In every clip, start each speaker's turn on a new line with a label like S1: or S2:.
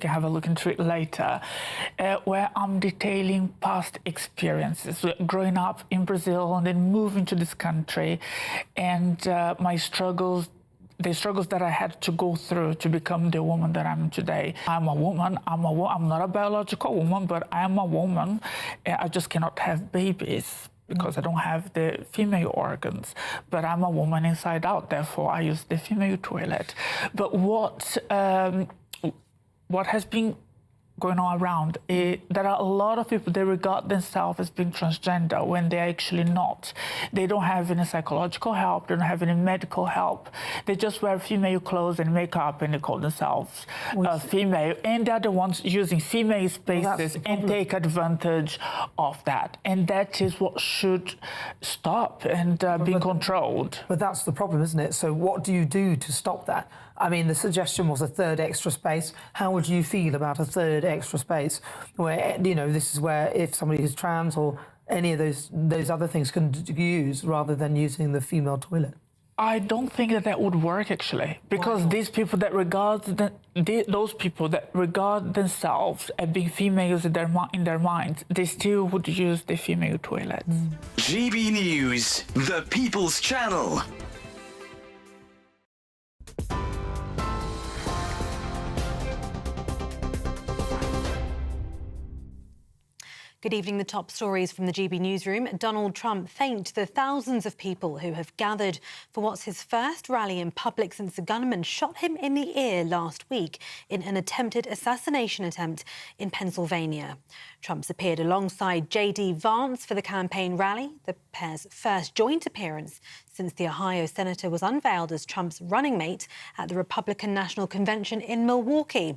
S1: can have a look into it later, where I'm detailing past experiences, growing up in Brazil and then moving to this country, and my struggles, the struggles that I had to go through to become the woman that I'm today. I'm a woman, I'm not a biological woman, but I am a woman. I just cannot have babies because I don't have the female organs, but I'm a woman inside out, therefore I use the female toilet. But what has been going on around, there are a lot of people that regard themselves as being transgender when they're actually not. They don't have any psychological help, they don't have any medical help. They just wear female clothes and makeup and they call themselves female. And they're the ones using female spaces and take advantage of that. And that is what should stop and be controlled.
S2: But that's the problem, isn't it? So what do you do to stop that? I mean, the suggestion was a third extra space. How would you feel about a third extra space where, you know, this is where if somebody is trans or any of those other things can use rather than using the female toilet?
S1: I don't think that would work, actually, because these people that those people that regard themselves as being females in their minds, they still would use the female toilet.
S3: GB News, the People's Channel.
S4: Good evening. The top stories from the GB newsroom. Donald Trump thanked the thousands of people who have gathered for what's his first rally in public since the gunman shot him in the ear last week in an attempted assassination attempt in Pennsylvania. Trump's appeared alongside J.D. Vance for the campaign rally, the pair's first joint appearance since the Ohio senator was unveiled as Trump's running mate at the Republican National Convention in Milwaukee.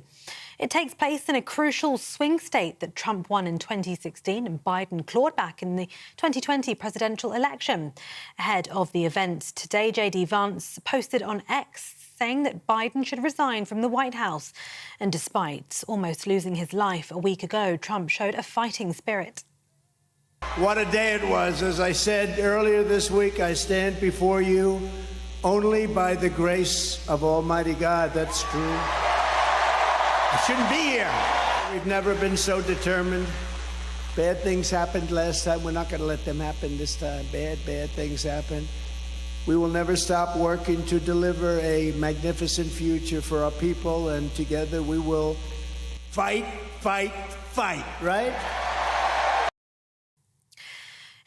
S4: It takes place in a crucial swing state that Trump won in 2016 and Biden clawed back in the 2020 presidential election. Ahead of the event today, J.D. Vance posted on X saying that Biden should resign from the White House. And despite almost losing his life a week ago, Trump showed a fighting spirit.
S5: What a day it was. As I said earlier this week, I stand before you only by the grace of Almighty God. That's true. I shouldn't be here. We've never been so determined. Bad things happened last time. We're not going to let them happen this time. Bad things happen. We will never stop working to deliver a magnificent future for our people, and together we will fight, right?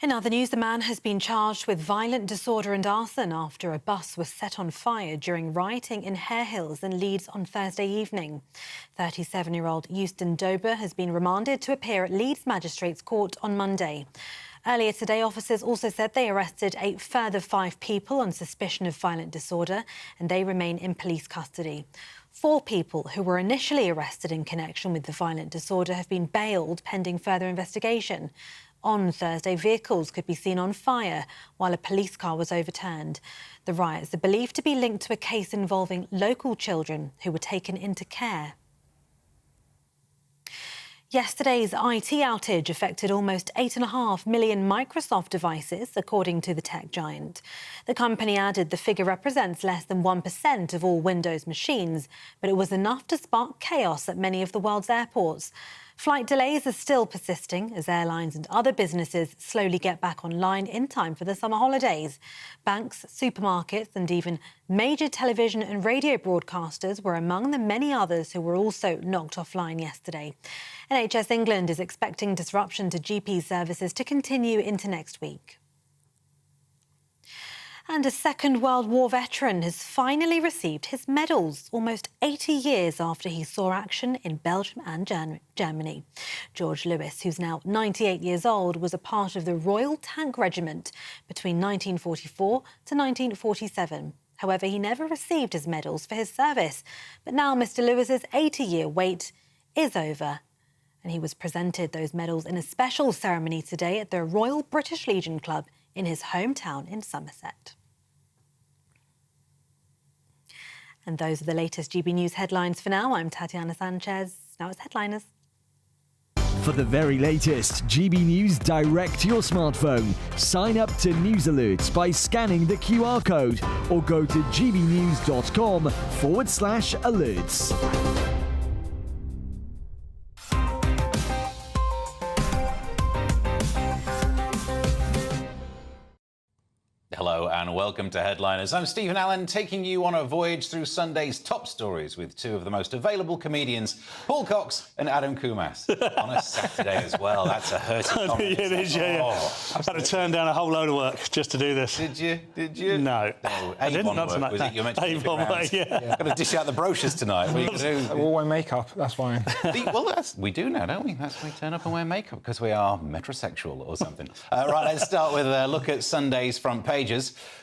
S4: In other news, the man has been charged with violent disorder and arson after a bus was set on fire during rioting in Hare Hills in Leeds on Thursday evening. 37-year-old Euston Dober has been remanded to appear at Leeds Magistrates Court on Monday. Earlier today, officers also said they arrested a further 5 people on suspicion of violent disorder, and they remain in police custody. 4 people who were initially arrested in connection with the violent disorder have been bailed pending further investigation. On Thursday, vehicles could be seen on fire while a police car was overturned. The riots are believed to be linked to a case involving local children who were taken into care. Yesterday's IT outage affected almost 8.5 million Microsoft devices, according to the tech giant. The company added the figure represents less than 1% of all Windows machines, but it was enough to spark chaos at many of the world's airports. Flight delays are still persisting as airlines and other businesses slowly get back online in time for the summer holidays. Banks, supermarkets and even major television and radio broadcasters were among the many others who were also knocked offline yesterday. NHS England is expecting disruption to GP services to continue into next week. And a Second World War veteran has finally received his medals almost 80 years after he saw action in Belgium and Germany. George Lewis, who's now 98 years old, was a part of the Royal Tank Regiment between 1944 to 1947. However, he never received his medals for his service. But now Mr. Lewis's 80-year wait is over. And he was presented those medals in a special ceremony today at the Royal British Legion Club in his hometown in Somerset. And those are the latest GB News headlines for now. I'm Tatiana Sanchez. Now it's headliners.
S6: For the very latest GB News direct to your smartphone, sign up to News Alerts by scanning the QR code or go to gbnews.com/alerts.
S7: hello and welcome to Headliners. I'm Stephen Allen, taking you on a voyage through Sunday's top stories with two of the most available comedians, Paul Cox and Adam Kumas, on a Saturday as well. That's a hurty comment.
S8: It is, yeah. I've had to turn down a whole load of work just to do this.
S7: Did you? Did you?
S8: No.
S7: I didn't.
S8: Not tonight.
S7: Was it? You're meant to
S8: Avon work, yeah.
S7: Got to dish out the brochures tonight. What are you going to do?
S9: We'll wear makeup, that's fine.
S7: We do now, don't we? That's why we turn up and wear makeup, because we are metrosexual or something. Right, let's start with a look at Sunday's front pages.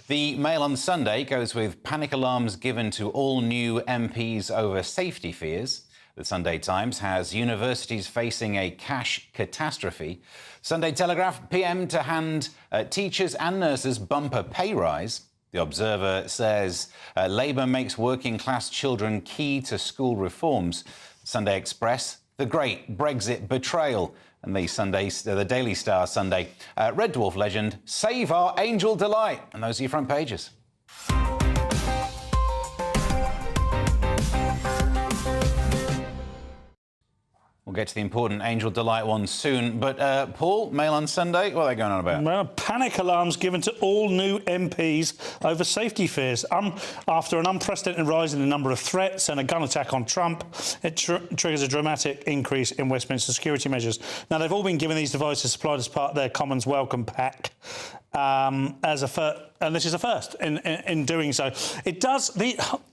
S7: The Mail on Sunday goes with panic alarms given to all new MPs over safety fears. The Sunday Times has universities facing a cash catastrophe. Sunday Telegraph, PM to hand teachers and nurses bumper pay rise. The Observer says Labour makes working-class children key to school reforms. Sunday Express, the great Brexit betrayal. And the Daily Star Sunday, Red Dwarf legend, save our Angel Delight. And those are your front pages. We'll get to the important Angel Delight one soon. But, Paul, Mail on Sunday, what are they going on about?
S8: Well, panic alarms given to all new MPs over safety fears. After an unprecedented rise in the number of threats and a gun attack on Trump, it triggers a dramatic increase in Westminster security measures. Now, they've all been given these devices supplied as part of their Commons Welcome Pack. And this is a first in doing so. It does.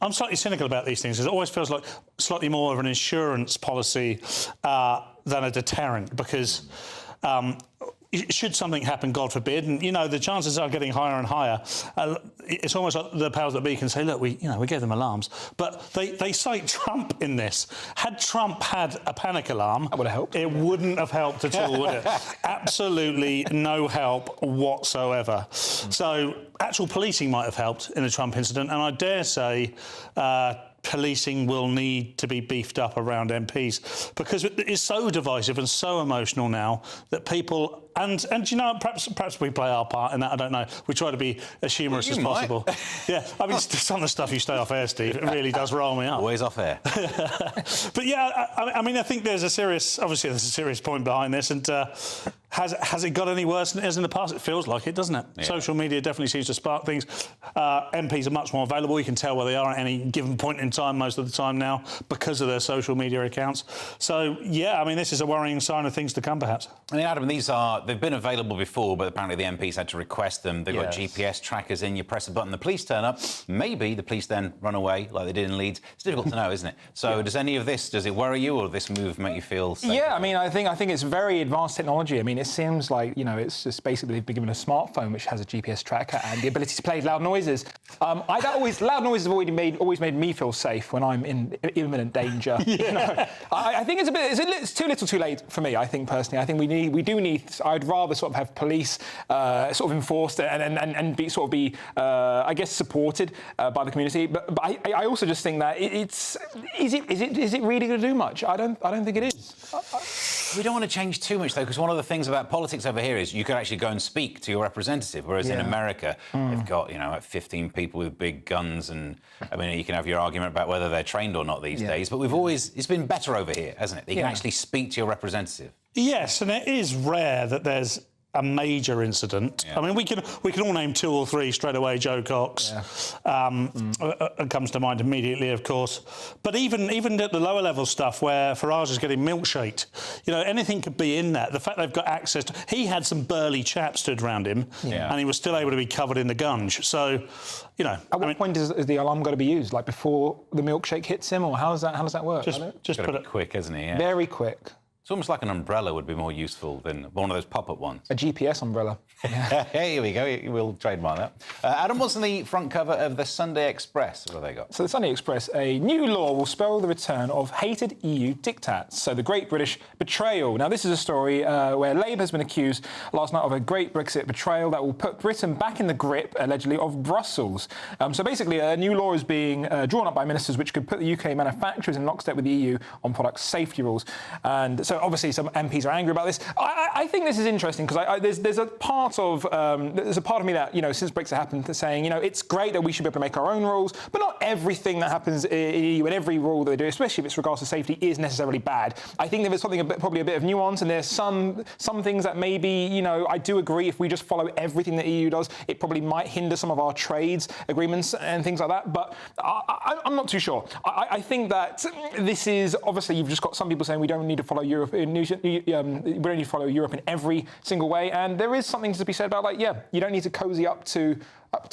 S8: I'm slightly cynical about these things because it always feels like slightly more of an insurance policy than a deterrent, because should something happen, God forbid, and the chances are getting higher and higher. It's almost like the powers that be can say, look, we gave them alarms, but they cite Trump in this. Had Trump had a panic alarm,
S9: that would have helped.
S8: It wouldn't have helped at all, would it? Absolutely no help whatsoever. So actual policing might have helped in the Trump incident, and I dare say policing will need to be beefed up around MPs, because it is so divisive and so emotional now that people and perhaps we play our part in that. I don't know. We try to be as humorous as possible. Yeah, I mean, some of the stuff you say off air, Steve, it really does roll me up.
S7: Always off air.
S8: But yeah, I mean, I think there's a serious point behind this, and has it got any worse than it is in the past? It feels like it, doesn't it? Yeah. Social media definitely seems to spark things. MPs are much more available. You can tell where they are at any given point in time most of the time now because of their social media accounts. So, yeah, I mean, this is a worrying sign of things to come, perhaps.
S7: I mean, Adam, they've been available before, but apparently the MPs had to request them. They've got GPS trackers in. You press a button, the police turn up. Maybe the police then run away like they did in Leeds. It's difficult to know, isn't it? So does it worry you, or this move make you feel safe?
S9: Yeah, I mean, I think it's very advanced technology. I mean, it seems like, it's just basically they've been given a smartphone which has a GPS tracker and the ability to play loud noises. Loud noises have always made me feel safe when I'm in imminent danger. I think it's too little too late for me, I think, personally. I think we do need, I'd rather sort of have police sort of enforced and be I guess, supported by the community. But I also just think that is it really going to do much? I don't think it is.
S7: We don't want to change too much, though, because one of the things about politics over here is you could actually go and speak to your representative, whereas in America, they've got, like 15 people with big guns, and, I mean, you can have your argument about whether they're trained or not these days, but it's been better over here, hasn't it? That you can actually speak to your representative. Yes, and it is rare that there's a major incident. I mean, we can all name two or three straight away. Joe Cox comes to mind immediately, of course. But even at the lower level stuff where Farage is getting milkshaked, anything could be in that. The fact they've got access to... He had some burly chaps stood around him, and he was still able to be covered in the gunge. So, At what point is the alarm got to be used? Like before the milkshake hits him, or how does that work? Just put it quick, isn't he? Yeah.
S9: Very quick.
S7: It's almost like an umbrella would be more useful than one of those pop-up ones.
S9: A GPS umbrella.
S7: Yeah. Here we go. We'll trademark that. Adam, what's on the front cover of the Sunday Express? What have they got?
S9: So the Sunday Express, a new law will spell the return of hated EU diktats. So the Great British Betrayal. Now, this is a story where Labour has been accused last night of a Great Brexit betrayal that will put Britain back in the grip, allegedly, of Brussels. So basically, a new law is being drawn up by ministers which could put the UK manufacturers in lockstep with the EU on product safety rules. And So obviously some MPs are angry about this. I think this is interesting because there's a part of me that, you know, since Brexit happened, to saying, you know, it's great that we should be able to make our own rules, but not everything that happens in EU and every rule that they do, especially if it's regards to safety, is necessarily bad. I think there is something probably a bit of nuance, and there's some things that maybe, you know, I do agree if we just follow everything the EU does, it probably might hinder some of our trades agreements and things like that. But I'm not too sure. I think that this is obviously, you've just got some people saying we don't need to follow Europe. We don't need to follow Europe in every single way, and there is something to be said about, like, yeah, you don't need to cozy up to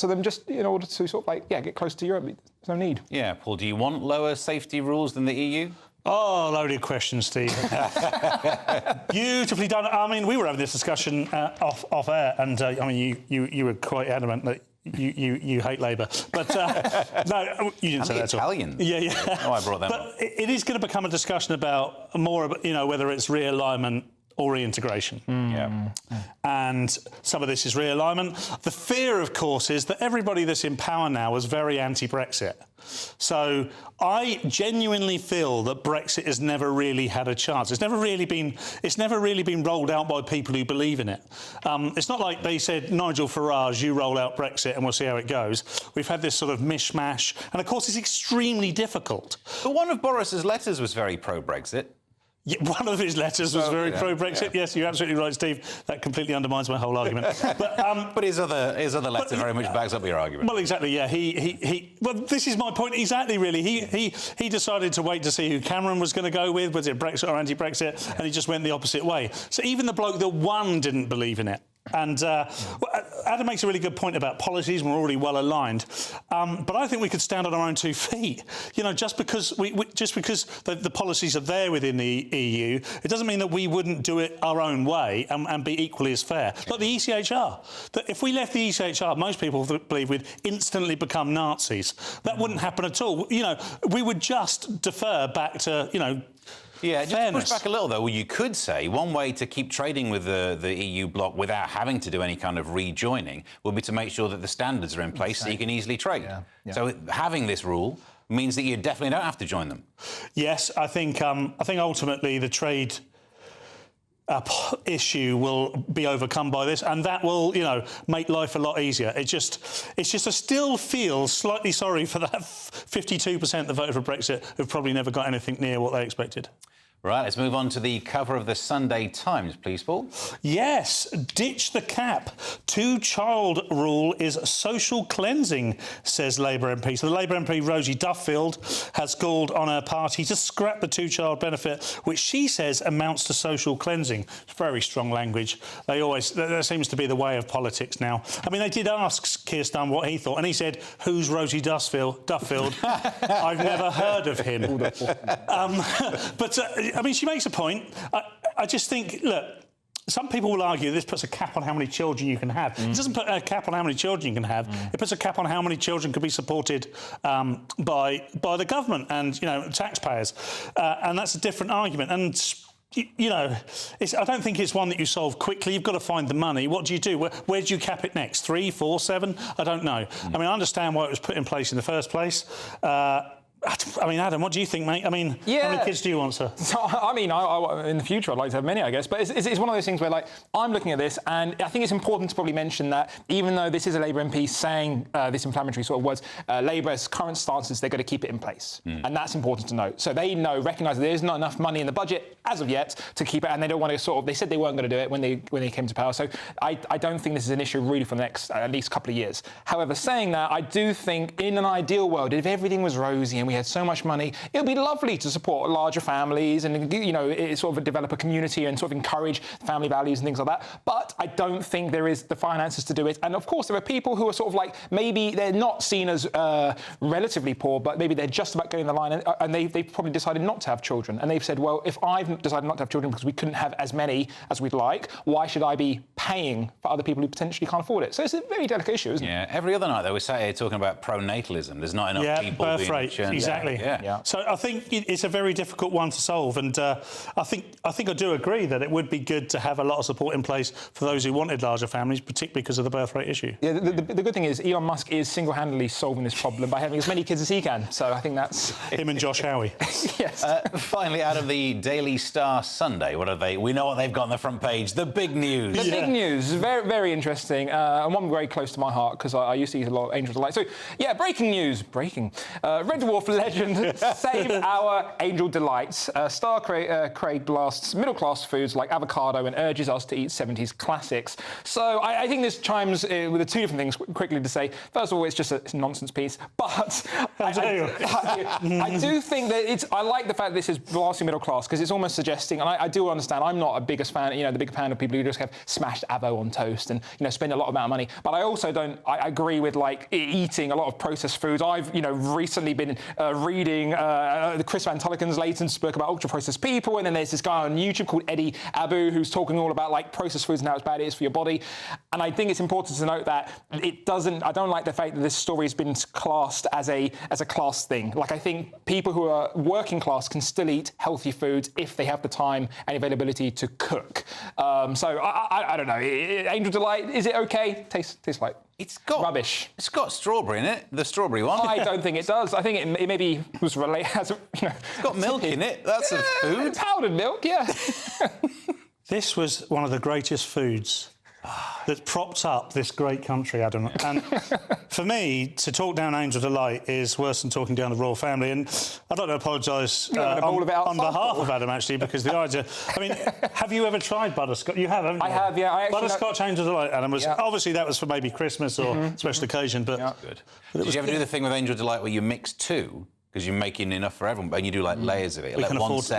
S9: them just in order to sort of, like, yeah, get close to Europe. There's no need. Yeah,
S7: Paul, do you want lower safety rules than the EU?
S8: Oh, loaded question, Steve. Beautifully done. I mean, we were having this discussion off air, and I mean, you were quite adamant that you hate Labour, but no, you didn't say that at all.
S7: Italians.
S8: Yeah.
S7: Oh, I brought them
S8: but
S7: up.
S8: It is going to become a discussion about more, you know, whether it's realignment or reintegration.
S7: Yeah.
S8: And some of this is realignment. The fear, of course, is that everybody that's in power now is very anti-Brexit. So I genuinely feel that Brexit has never really had a chance. It's never really been rolled out by people who believe in it. It's not like they said, Nigel Farage, you roll out Brexit and we'll see how it goes. We've had this sort of mishmash, and of course it's extremely difficult.
S7: But one of Boris's letters was very pro-Brexit.
S8: Yeah, one of his letters was very pro-Brexit. Yeah. Yes, you're absolutely right, Steve. That completely undermines my whole argument.
S7: But his other letter very much backs up your argument.
S8: Well, exactly. Yeah, well, this is my point exactly. Really, he decided to wait to see who Cameron was going to go with. Was it Brexit or anti-Brexit? Yeah. And he just went the opposite way. So even the bloke that won didn't believe in it. And Adam makes a really good point about policies, and we're already well aligned. But I think we could stand on our own 2 feet. You know, just because the policies are there within the EU, it doesn't mean that we wouldn't do it our own way and be equally as fair. Like the ECHR. That if we left the ECHR, most people believe we'd instantly become Nazis. That wouldn't happen at all. You know, we would just defer back to, you know,
S7: yeah, just to push back a little, though, you could say one way to keep trading with the EU bloc without having to do any kind of rejoining would be to make sure that the standards are in place so you can easily trade. Yeah. So having this rule means that you definitely don't have to join them.
S8: Yes, I think ultimately the trade issue will be overcome by this, and that will, you know, make life a lot easier. It's just I still feel slightly sorry for that 52% that voted for Brexit who've probably never got anything near what they expected.
S7: Right, let's move on to the cover of the Sunday Times, please, Paul.
S8: Yes, ditch the cap. 2-child rule is social cleansing, says Labour MP. So the Labour MP, Rosie Duffield, has called on her party to scrap the 2-child benefit, which she says amounts to social cleansing. It's very strong language. That seems to be the way of politics now. I mean, they did ask Keir Starmer what he thought, and he said, who's Rosie Duffield? I've never heard of him. But I mean, she makes a point. I just think, look, some people will argue this puts a cap on how many children you can have. It doesn't put a cap on how many children you can have. It puts a cap on how many children could be supported by the government and, you know, taxpayers. And that's a different argument. And, you know, I don't think it's one that you solve quickly. You've got to find the money. What do you do? Where do you cap it next? 3, 4, 7? I don't know. I mean, I understand why it was put in place in the first place. I mean, Adam, what do you think, mate? I mean, how many kids do you want, sir?
S9: So, I mean, in the future, I'd like to have many, I guess. But it's one of those things where, like, I'm looking at this, and I think it's important to probably mention that even though this is a Labour MP saying this inflammatory sort of words, Labour's current stance is they're going to keep it in place. And that's important to note. So they recognise that there's not enough money in the budget as of yet to keep it, and they don't want to they said they weren't going to do it when they came to power. So I don't think this is an issue really for the next at least couple of years. However, saying that, I do think in an ideal world, if everything was rosy and we had so much money, it would be lovely to support larger families and, you know, sort of develop a community and sort of encourage family values and things like that. But I don't think there is the finances to do it. And of course, there are people who are sort of like, maybe they're not seen as relatively poor, but maybe they're just about getting the line, and they've probably decided not to have children. And they've said, well, if I've decided not to have children because we couldn't have as many as we'd like, why should I be paying for other people who potentially can't afford it? So it's a very delicate issue, isn't it?
S7: Yeah. Every other night, though, we sat here talking about pronatalism. There's not enough people
S8: birth
S7: being
S8: rate.
S7: churned
S8: Exactly.
S7: Yeah.
S8: So I think it's a very difficult one to solve, and I think I do agree that it would be good to have a lot of support in place for those who wanted larger families, particularly because of the birth rate issue.
S9: Yeah, the good thing is Elon Musk is single-handedly solving this problem by having as many kids as he can. So I think that's
S8: him and Josh Howie.
S9: Yes.
S7: Finally, out of the Daily Star Sunday, what are they? We know what they've got on the front page. The big news.
S9: The big news, very, very interesting, and one very close to my heart because I used to eat a lot of Angel Delight. So, yeah, breaking news. Red Dwarf legend save our Angel Delights. Star Craig blasts middle-class foods like avocado and urges us to eat 70s classics. So I think this chimes with the two different things quickly to say. First of all, it's just a nonsense piece, but I do think that I like the fact that this is blasting middle class because it's almost suggesting, and I do understand, I'm not a biggest fan, the big fan of people who just have smashed avo on toast and, spend a lot of amount of money. But I also don't, I agree with, eating a lot of processed foods. I've, recently been reading the Chris Van Tulleken's latest book about ultra-processed people, and then there's this guy on YouTube called Eddie Abu who's talking all about, processed foods and how bad it is for your body. And I think it's important to note that I don't like the fact that this story has been classed as a class thing. I think people who are working class can still eat healthy foods if they have the time and availability to cook. So I don't know. Angel Delight, is it okay? Tastes like rubbish.
S7: It's got strawberry in it, the strawberry one.
S9: I don't think it does. I think it maybe was related as
S7: It's got milk in it. That's a food.
S9: Powdered milk, yeah.
S8: This was one of the greatest foods that propped up this great country, Adam. And for me, to talk down Angel Delight is worse than talking down the royal family. And I'd like to apologise on behalf of Adam, actually, because the idea... I mean, have you ever tried butterscotch? You have, haven't you?
S9: I have, yeah.
S8: Butterscotch Angel Delight, Adam, was... Obviously, that was for maybe Christmas or special occasion, but...
S7: Yeah. Good. Did you ever do the thing with Angel Delight where you mix two? Because you're making enough for everyone, and you do layers of it.
S8: We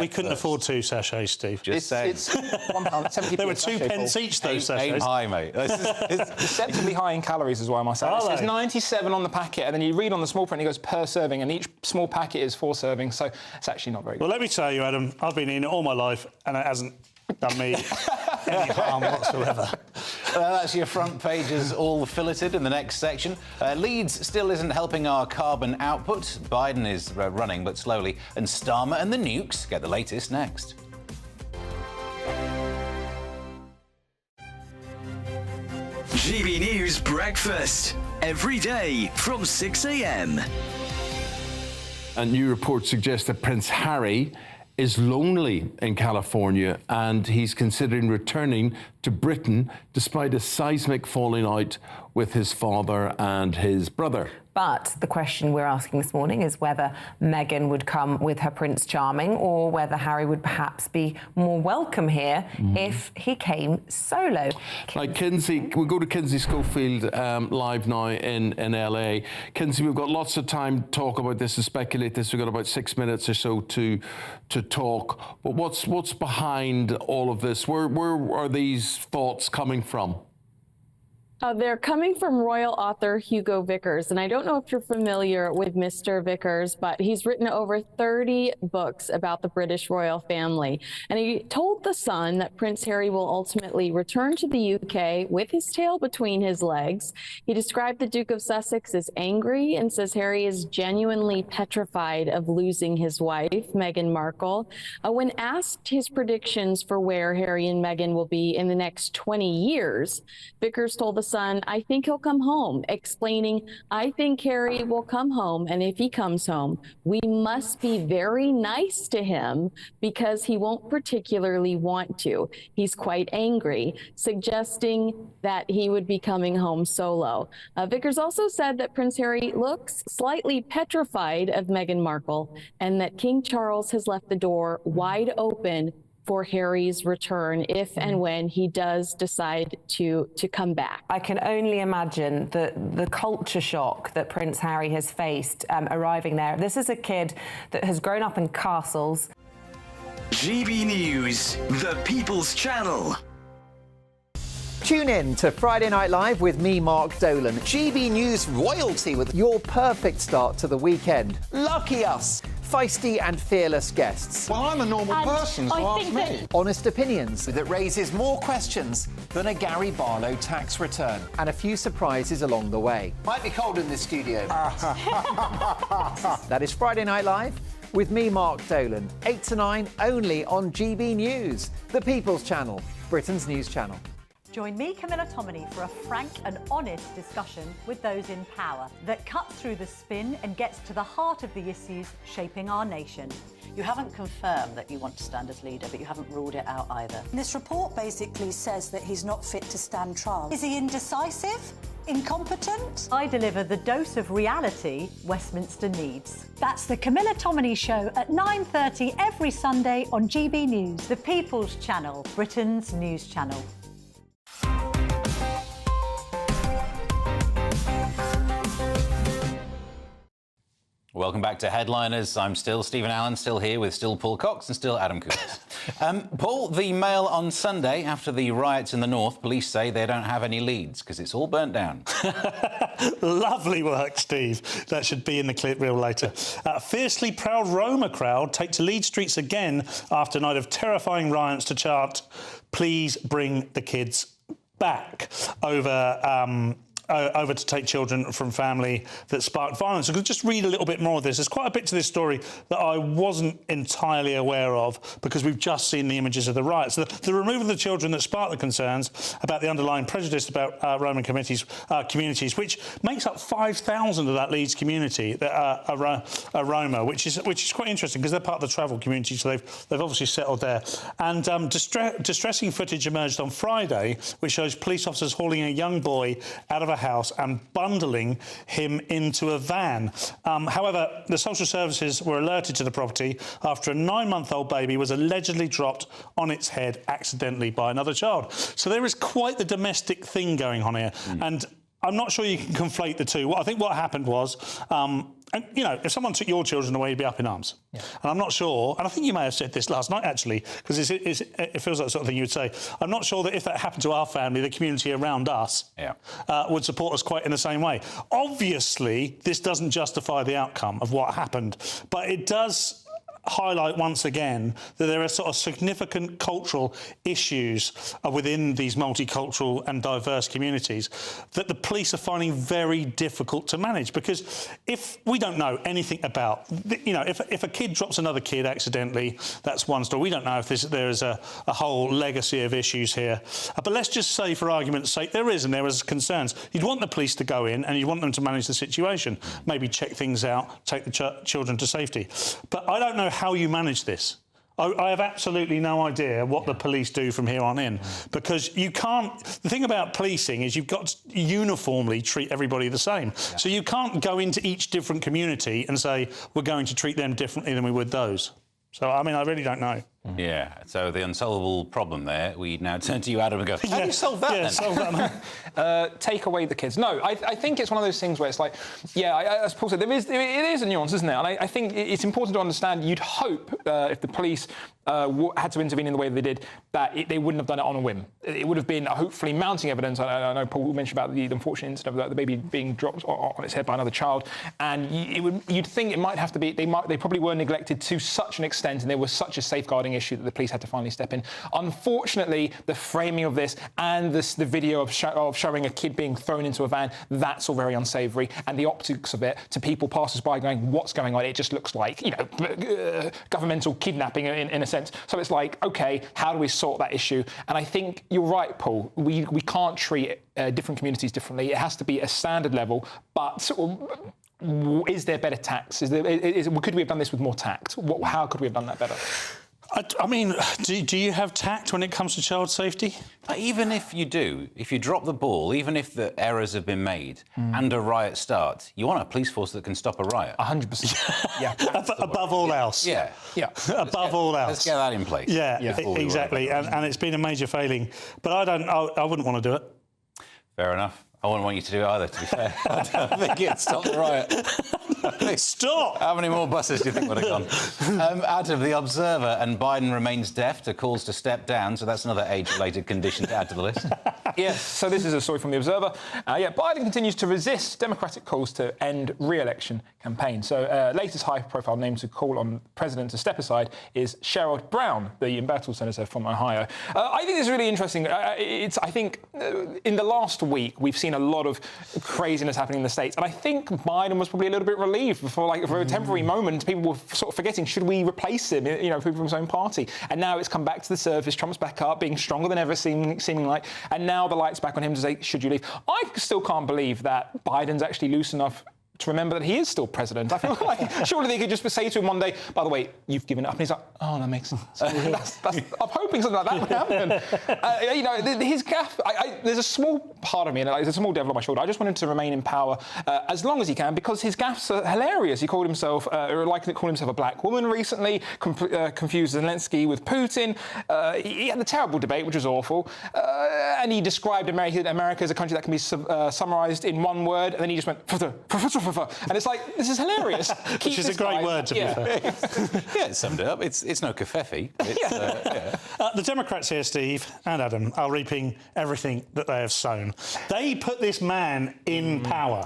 S8: couldn't afford 2 sachets, Steve.
S7: Just saying.
S9: It's £1.70.
S8: There were 2 pence each, those sachets.
S7: Aim high, mate.
S9: It's deceptively high in calories as well, I must say. It's 97 on the packet, and then you read on the small print, it goes per serving, and each small packet is 4 servings, so it's actually not very good.
S8: Well, let me tell you, Adam, I've been eating it all my life, and it hasn't done me any harm whatsoever.
S7: That's your front pages all filleted in the next section. Leeds still isn't helping our carbon output. Biden is running, but slowly. And Starmer and the nukes get the latest next.
S3: GB News Breakfast. Every day from 6 a.m.
S10: A new report suggests that Prince Harry is lonely in California and he's considering returning to Britain despite a seismic falling out with his father and his brother.
S11: But the question we're asking this morning is whether Meghan would come with her Prince Charming or whether Harry would perhaps be more welcome here if he came solo.
S10: Like Kinsey, we'll go to Kinsey Schofield live now in LA. Kinsey, we've got lots of time to talk about this and speculate this. We've got about 6 minutes or so to talk. But what's behind all of this? Where are these thoughts coming from?
S12: They're coming from royal author Hugo Vickers, and I don't know if you're familiar with Mr. Vickers, but he's written over 30 books about the British royal family. And he told The Sun that Prince Harry will ultimately return to the UK with his tail between his legs. He described the Duke of Sussex as angry and says Harry is genuinely petrified of losing his wife, Meghan Markle. When asked his predictions for where Harry and Meghan will be in the next 20 years, Vickers told The Sun, I think he'll come home, explaining, I think Harry will come home, and if he comes home, we must be very nice to him because he won't particularly want to. He's quite angry, suggesting that he would be coming home solo. Vickers also said that Prince Harry looks slightly petrified of Meghan Markle and that King Charles has left the door wide open for Harry's return if and when he does decide to come back.
S11: I can only imagine the culture shock that Prince Harry has faced arriving there. This is a kid that has grown up in castles.
S3: GB News, the People's Channel.
S13: Tune in to Friday Night Live with me, Mark Dolan. GB News royalty with your perfect start to the weekend. Lucky us. feisty and fearless guests.
S14: Well, I'm a normal person, so ask me.
S13: Honest opinions that raises more questions than a Gary Barlow tax return. And a few surprises along the way.
S14: Might be cold in this studio.
S13: That is Friday Night Live with me, Mark Dolan. 8 to 9, only on GB News, the People's Channel, Britain's news channel.
S15: Join me, Camilla Tominey, for a frank and honest discussion with those in power that cuts through the spin and gets to the heart of the issues shaping our nation.
S16: You haven't confirmed that you want to stand as leader, but you haven't ruled it out either.
S17: This report basically says that he's not fit to stand trial. Is he indecisive? Incompetent?
S15: I deliver the dose of reality Westminster needs. That's the Camilla Tominey Show at 9:30 every Sunday on GB News, the People's Channel, Britain's news channel.
S7: Welcome back to Headliners. I'm still Stephen Allen, still here with still Paul Cox and still Adam Coombs. Paul, the Mail on Sunday, after the riots in the north, police say they don't have any leads because it's all burnt down.
S8: Lovely work, Steve. That should be in the clip reel later. A fiercely proud Roma crowd take to Leeds streets again after a night of terrifying riots to chant, "Please bring the kids back," over to take children from family that sparked violence. I could just read a little bit more of this. There's quite a bit to this story that I wasn't entirely aware of because we've just seen the images of the riots. The removal of the children that sparked the concerns about the underlying prejudice about Roman communities, which makes up 5,000 of that Leeds community that are Roma, which is quite interesting because they're part of the travel community, so they've obviously settled there. And distressing footage emerged on Friday, which shows police officers hauling a young boy out of a house and bundling him into a van. However, the social services were alerted to the property after a 9-month-old baby was allegedly dropped on its head accidentally by another child. So there is quite the domestic thing going on here. And I'm not sure you can conflate the two. I think what happened was, and, you know, if someone took your children away, you'd be up in arms. Yeah. And I'm not sure, and I think you may have said this last night, actually, because it feels like the sort of thing you would say. I'm not sure that if that happened to our family, the community around us would support us quite in the same way. Obviously, this doesn't justify the outcome of what happened, but it does highlight once again that there are sort of significant cultural issues within these multicultural and diverse communities that the police are finding very difficult to manage, because if we don't know anything about, you know, if a kid drops another kid accidentally, that's one story. We don't know if there is a whole legacy of issues here. But let's just say, for argument's sake, there is, and there is concerns. You'd want the police to go in and you'd want them to manage the situation, maybe check things out, take the children to safety. But I don't know how you manage this. I have absolutely no idea what the police do from here on in, because you can't... The thing about policing is you've got to uniformly treat everybody the same. Yeah. So you can't go into each different community and say, we're going to treat them differently than we would those. So, I mean, I really don't know.
S7: Yeah, so the unsolvable problem there, we now turn to you, Adam, and go, how do you solve that then?
S9: Solve that, take away the kids. No, I think it's one of those things where it's like, as Paul said, it is a nuance, isn't it? And I think it's important to understand, you'd hope if the police had to intervene in the way they did, that they wouldn't have done it on a whim. It would have been hopefully mounting evidence. I know Paul mentioned about the unfortunate incident of the baby being dropped on its head by another child, and you'd think it might have to be, they probably were neglected to such an extent, and there was such a safeguarding issue that the police had to finally step in. Unfortunately, the framing of this and the video of showing a kid being thrown into a van, that's all very unsavoury, and the optics of it to people passers-by going, what's going on? It just looks like, you know, governmental kidnapping in a sense. So it's like, OK, how do we sort that issue? And I think you're right, Paul. We can't treat different communities differently. It has to be a standard level, but is there better tact? Could we have done this with more tact? How could we have done that better?
S8: I mean, do you have tact when it comes to child safety?
S7: Even if you do, if you drop the ball, even if the errors have been made and a riot starts, you want a police force that can stop a riot.
S9: 100%. Yeah.
S8: Above all else.
S7: Yeah.
S8: Above all else.
S7: Let's get that in place.
S8: Yeah, exactly. And it's been a major failing. But I wouldn't want to do it.
S7: Fair enough. I wouldn't want you to do it either, to be fair. I don't think it'd stop the riot.
S8: Stop!
S7: How many more buses do you think would have gone? Adam, The Observer, and Biden remains deaf to calls to step down, so that's another age-related condition to add to the list.
S9: Yes, so this is a story from The Observer. Biden continues to resist Democratic calls to end re-election campaign. So latest high-profile name to call on the president to step aside is Sherrod Brown, the embattled senator from Ohio. I think it's really interesting. I think in the last week we've seen a lot of craziness happening in the States, and I think Biden was probably a little bit relieved for a temporary moment. People were sort of forgetting, should we replace him, people from his own party? And now it's come back to the surface. Trump's back up, being stronger than ever, seeming like, and now the light's back on him to say, should you leave? I still can't believe that Biden's actually loose enough to remember that he is still president. I feel like surely they could just say to him one day, by the way, you've given up. And he's like, oh, that makes sense. I'm hoping something like that would happen. His gaffe, there's a small part of me, and there's a small devil on my shoulder. I just want him to remain in power as long as he can, because his gaffes are hilarious. He called himself, a black woman recently, confused Zelensky with Putin. He had a terrible debate, which was awful. And he described America as a country that can be summarised in one word, and then he just went, and it's like, this is hilarious.
S8: Which is a great word, to be fair.
S7: Yeah, it summed it up. It's no kefefe.
S8: The Democrats here, Steve and Adam, are reaping everything that they have sown. They put this man in power,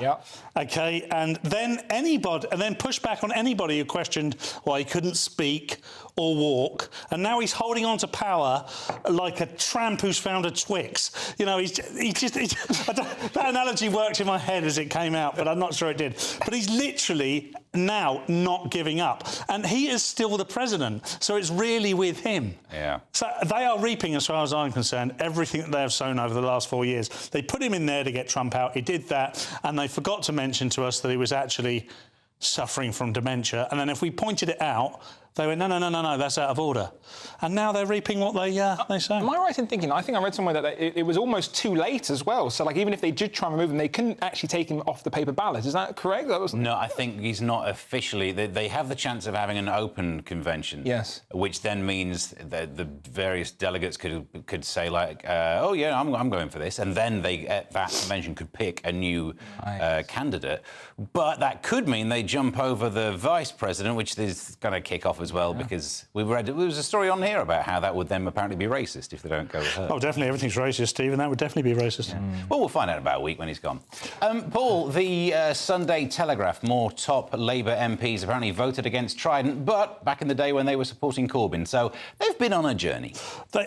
S8: OK, and then push back on anybody who questioned why he couldn't speak or walk, and now he's holding on to power like a tramp who's found a Twix. That analogy worked in my head as it came out, but I'm not sure it did. But he's literally now not giving up, and he is still the president, so it's really with him.
S7: Yeah.
S8: So they are reaping, as far as I'm concerned, everything that they have sown over the last 4 years. They put him in there to get Trump out. He did that, and they forgot to mention to us that he was actually suffering from dementia. And then if we pointed it out, they went, no, that's out of order. And now they're reaping what they say.
S9: Am I right in thinking, I think I read somewhere that it was almost too late as well. So, even if they did try and remove him, they couldn't actually take him off the paper ballot. Is that correct?
S7: No, I think he's not officially. They have the chance of having an open convention.
S9: Yes.
S7: Which then means that the various delegates could say, oh, yeah, I'm going for this. And then they, at that convention, could pick a new candidate. But that could mean they jump over the vice president, which is going to kick off as well, because there was a story on here about how that would then apparently be racist if they don't go with her.
S8: Oh, definitely, everything's racist, Stephen. That would definitely be racist.
S7: Well, we'll find out in about a week when he's gone. Paul, the Sunday Telegraph, more top Labour MPs apparently voted against Trident, but back in the day when they were supporting Corbyn, so they've been on a journey.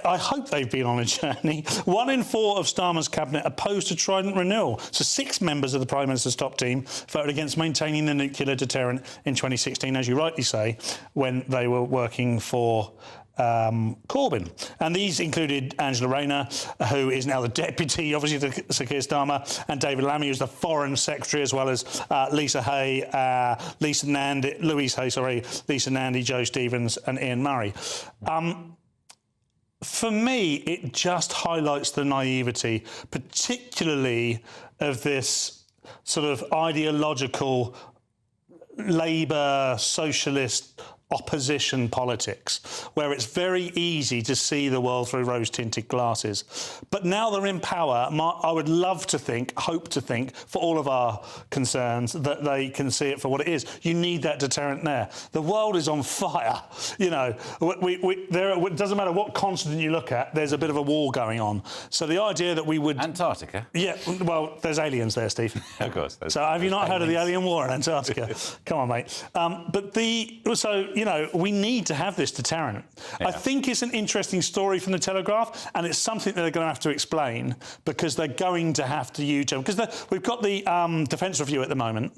S8: I hope they've been on a journey. 1 in 4 of Starmer's cabinet opposed to Trident renewal. So 6 members of the Prime Minister's top team voted against maintaining the nuclear deterrent in 2016, as you rightly say, when they were working for Corbyn. And these included Angela Rayner, who is now the deputy, obviously, to Sir Keir Starmer, and David Lammy, who's the foreign secretary, as well as Louise Hay, Lisa Nandy, Joe Stevens and Ian Murray. For me, it just highlights the naivety, particularly of this sort of ideological Labour socialist opposition politics, where it's very easy to see the world through rose-tinted glasses. But now they're in power, I would hope to think, for all of our concerns, that they can see it for what it is. You need that deterrent there. The world is on fire. It doesn't matter what continent you look at, there's a bit of a war going on. So the idea that we would...
S7: Antarctica?
S8: Yeah, well, there's aliens there, Steve.
S7: Of course.
S8: So have you not heard of the alien war in Antarctica? Come on, mate. We need to have this deterrent. Yeah. I think it's an interesting story from the Telegraph, and it's something that they're going to have to explain, because they're going to have to use it. Because we've got the Defence Review at the moment,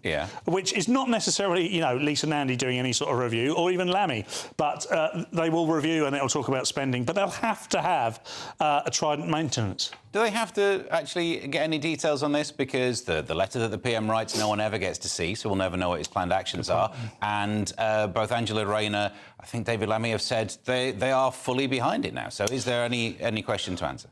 S8: which is not necessarily, Lisa Nandy doing any sort of review, or even Lammy, but they will review and it'll talk about spending. But they'll have to have a Trident maintenance.
S7: Do they have to actually get any details on this? Because the letter that the PM writes, no one ever gets to see, so we'll never know what his planned actions are. And both Angela Rayner, I think David Lammy have said they are fully behind it now. So is there any question to answer?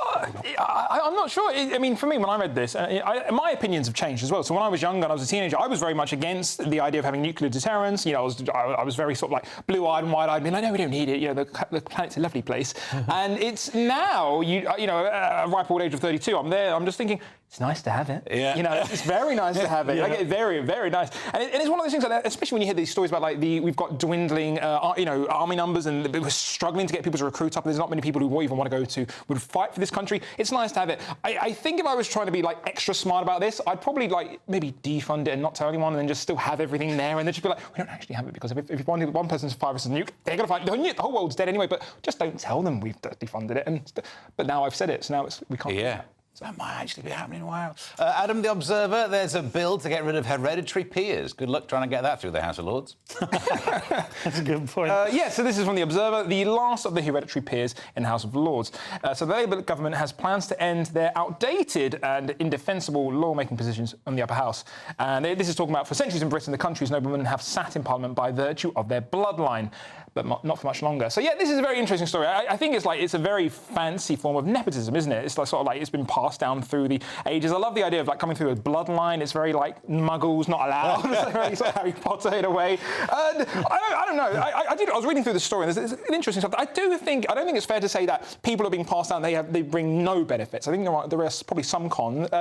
S9: I'm not sure. I mean, for me, when I read this, my opinions have changed as well. So when I was younger and I was a teenager, I was very much against the idea of having nuclear deterrence. I was very sort of like blue-eyed and wide-eyed, being like, no, we don't need it. The planet's a lovely place. And it's now, a ripe old age of 32, I'm there, I'm just thinking, it's nice to have it.
S7: Yeah.
S9: You know, it's very nice to have it.
S8: Yeah.
S9: Like, very, very nice. And it's one of those things, like, especially when you hear these stories about, like, we've got dwindling, army numbers, and we're struggling to get people to recruit up. There's not many people who even want to go to, would fight for this country. It's nice to have it. I think if I was trying to be, like, extra smart about this, I'd probably, like, maybe defund it and not tell anyone, and then just still have everything there, and then just be like, we don't actually have it, because if one person's fire us a nuke, they're going to fight. The whole world's dead anyway, but just don't tell them we've defunded it. But now I've said it, so now we can't.
S7: Yeah. That might actually be happening. Wow. Adam, the Observer, there's a bill to get rid of hereditary peers. Good luck trying to get that through the House of Lords.
S8: That's a good point.
S9: So this is from the Observer, the last of the hereditary peers in the House of Lords. So the Labour government has plans to end their outdated and indefensible lawmaking positions on the upper house. And this is talking about, for centuries in Britain, the country's noblemen have sat in Parliament by virtue of their bloodline, but not for much longer. So yeah, this is a very interesting story. I think it's a very fancy form of nepotism, isn't it? It's like sort of like it's been passed down through the ages. I love the idea of like coming through a bloodline. It's very like Muggles not allowed. It's very sort of Harry Potter in a way. I don't know. I was reading through the story, and there's an interesting stuff. I don't think it's fair to say that people are being passed down. They bring no benefits. I think there are probably some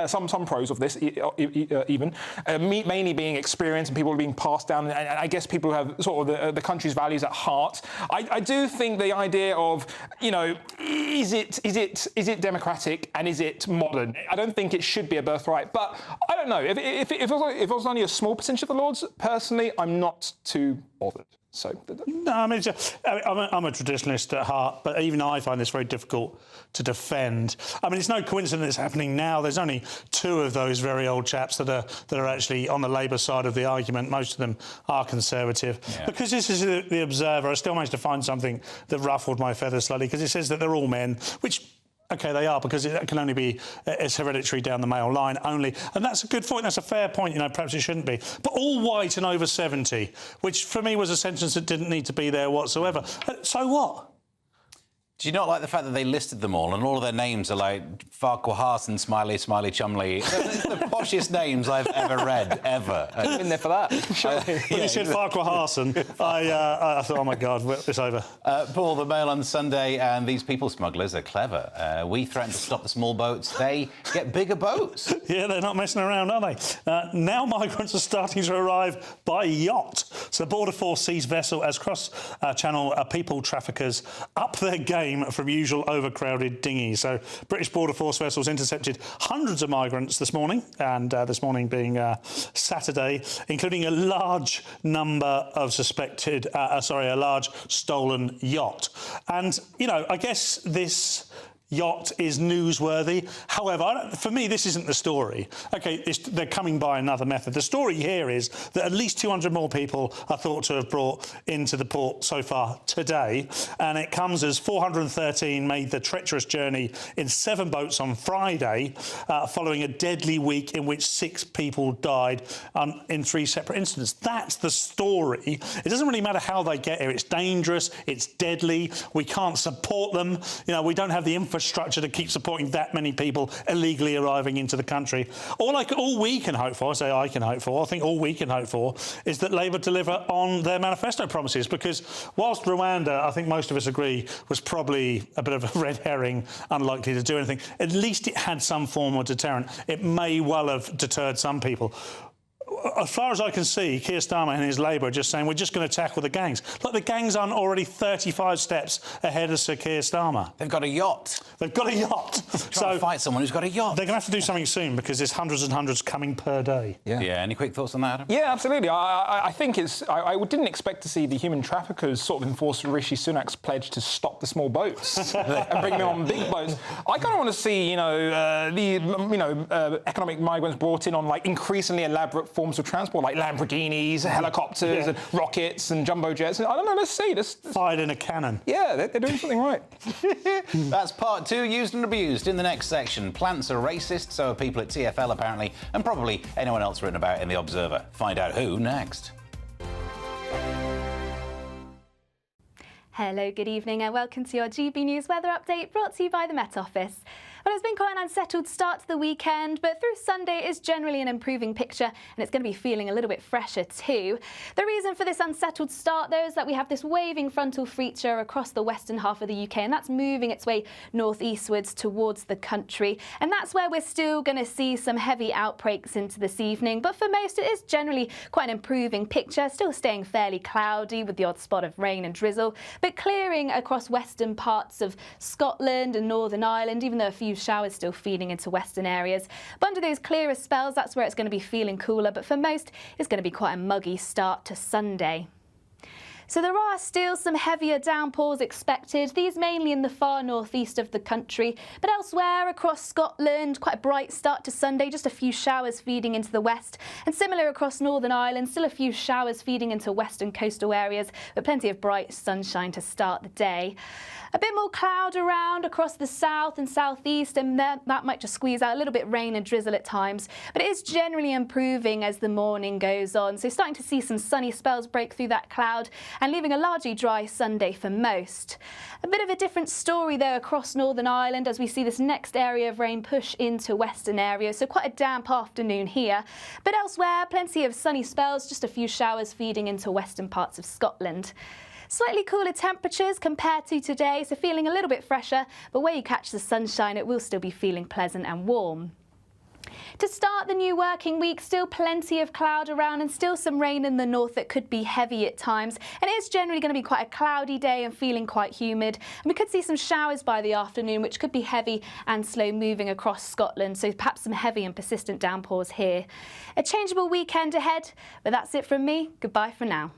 S9: some pros of this even, mainly being experience and people being passed down. And I guess people who have sort of the country's values at heart. I do think the idea of, you know, is it democratic and is it modern? I don't think it should be a birthright, but I don't know. If it was only a small percentage of the Lords, personally, I'm not too bothered. So
S8: no, I mean, I'm a traditionalist at heart, but even I find this very difficult to defend. I mean, it's no coincidence it's happening now. There's only two of those very old chaps that are actually on the Labour side of the argument. Most of them are Conservative. Yeah. Because this is the Observer, I still managed to find something that ruffled my feathers slightly, because it says that they're all men, which... OK, they are, because it can only be it's hereditary down the male line only. And that's a good point. That's a fair point. You know, perhaps it shouldn't be. But all white and over 70, which for me was a sentence that didn't need to be there whatsoever. So what?
S7: Do you not like the fact that they listed them all and all of their names are like Farquhar and Smiley, Smiley Chumley? It's the poshest names I've ever read, ever.
S9: I've been there for that.
S8: When you said Farquhar, I thought, oh my God, it's over.
S7: Paul, the Mail on Sunday, and these people smugglers are clever. We threaten to stop the small boats. They get bigger boats.
S8: Yeah, they're not messing around, are they? Now migrants are starting to arrive by yacht. So the Border Force sees vessel as cross-channel people traffickers up their game from usual overcrowded dinghies. So British Border Force vessels intercepted hundreds of migrants this morning, and this morning being Saturday, including a large number of a large stolen yacht. And, you know, I guess this yacht is newsworthy. However, for me, this isn't the story. OK, they're coming by another method. The story here is that at least 200 more people are thought to have brought into the port so far today. And it comes as 413 made the treacherous journey in 7 boats on Friday, following a deadly week in which 6 people died in 3 separate incidents. That's the story. It doesn't really matter how they get here. It's dangerous. It's deadly. We can't support them. You know, we don't have the infrastructure to keep supporting that many people illegally arriving into the country. All we can hope for, I think all we can hope for is that Labour deliver on their manifesto promises, because whilst Rwanda, I think most of us agree, was probably a bit of a red herring, unlikely to do anything, at least it had some form of deterrent. It may well have deterred some people. As far as I can see, Keir Starmer and his Labour are just saying we're just going to tackle the gangs. Like, the gangs aren't already 35 steps ahead of Sir Keir Starmer.
S7: They've got a yacht.
S8: They've got a yacht.
S7: So to fight someone who's got a yacht.
S8: They're going to have to do something soon, because there's hundreds and hundreds coming per day.
S7: Yeah. Any quick thoughts on that, Adam?
S9: Yeah, absolutely. I think I didn't expect to see the human traffickers sort of enforce Rishi Sunak's pledge to stop the small boats and bring them on big boats. I kind of want to see, economic migrants brought in on like increasingly elaborate forms of transport, like Lamborghinis, helicopters, and rockets and jumbo jets. I don't know. Let's see.
S8: Fired in a cannon.
S9: Yeah, they're doing something right.
S7: That's part 2, used and abused. In the next section, plants are racist, so are people at TfL apparently, and probably anyone else written about in the Observer. Find out who next.
S18: Hello, good evening and welcome to your GB News weather update, brought to you by the Met Office. Well, it's been quite an unsettled start to the weekend, but through Sunday it is generally an improving picture, and it's going to be feeling a little bit fresher too. The reason for this unsettled start, though, is that we have this waving frontal feature across the western half of the UK, and that's moving its way northeastwards towards the country. And that's where we're still going to see some heavy outbreaks into this evening. But for most, it is generally quite an improving picture, still staying fairly cloudy with the odd spot of rain and drizzle, but clearing across western parts of Scotland and Northern Ireland, even though a few showers still feeding into western areas. But under those clearer spells, that's where it's going to be feeling cooler, but for most, it's going to be quite a muggy start to Sunday. So there are still some heavier downpours expected, these mainly in the far northeast of the country, but elsewhere across Scotland, quite a bright start to Sunday, just a few showers feeding into the west, and similar across Northern Ireland, still a few showers feeding into western coastal areas, but plenty of bright sunshine to start the day. A bit more cloud around across the south and southeast, and that might just squeeze out a little bit of rain and drizzle at times, but it is generally improving as the morning goes on, so starting to see some sunny spells break through that cloud, and leaving a largely dry Sunday for most. A bit of a different story though across Northern Ireland as we see this next area of rain push into western areas, so quite a damp afternoon here. But elsewhere, plenty of sunny spells, just a few showers feeding into western parts of Scotland. Slightly cooler temperatures compared to today, so feeling a little bit fresher, but where you catch the sunshine, it will still be feeling pleasant and warm. To start the new working week, still plenty of cloud around and still some rain in the north that could be heavy at times. And it is generally going to be quite a cloudy day and feeling quite humid. And we could see some showers by the afternoon, which could be heavy and slow moving across Scotland. So perhaps some heavy and persistent downpours here. A changeable weekend ahead, but that's it from me. Goodbye for now.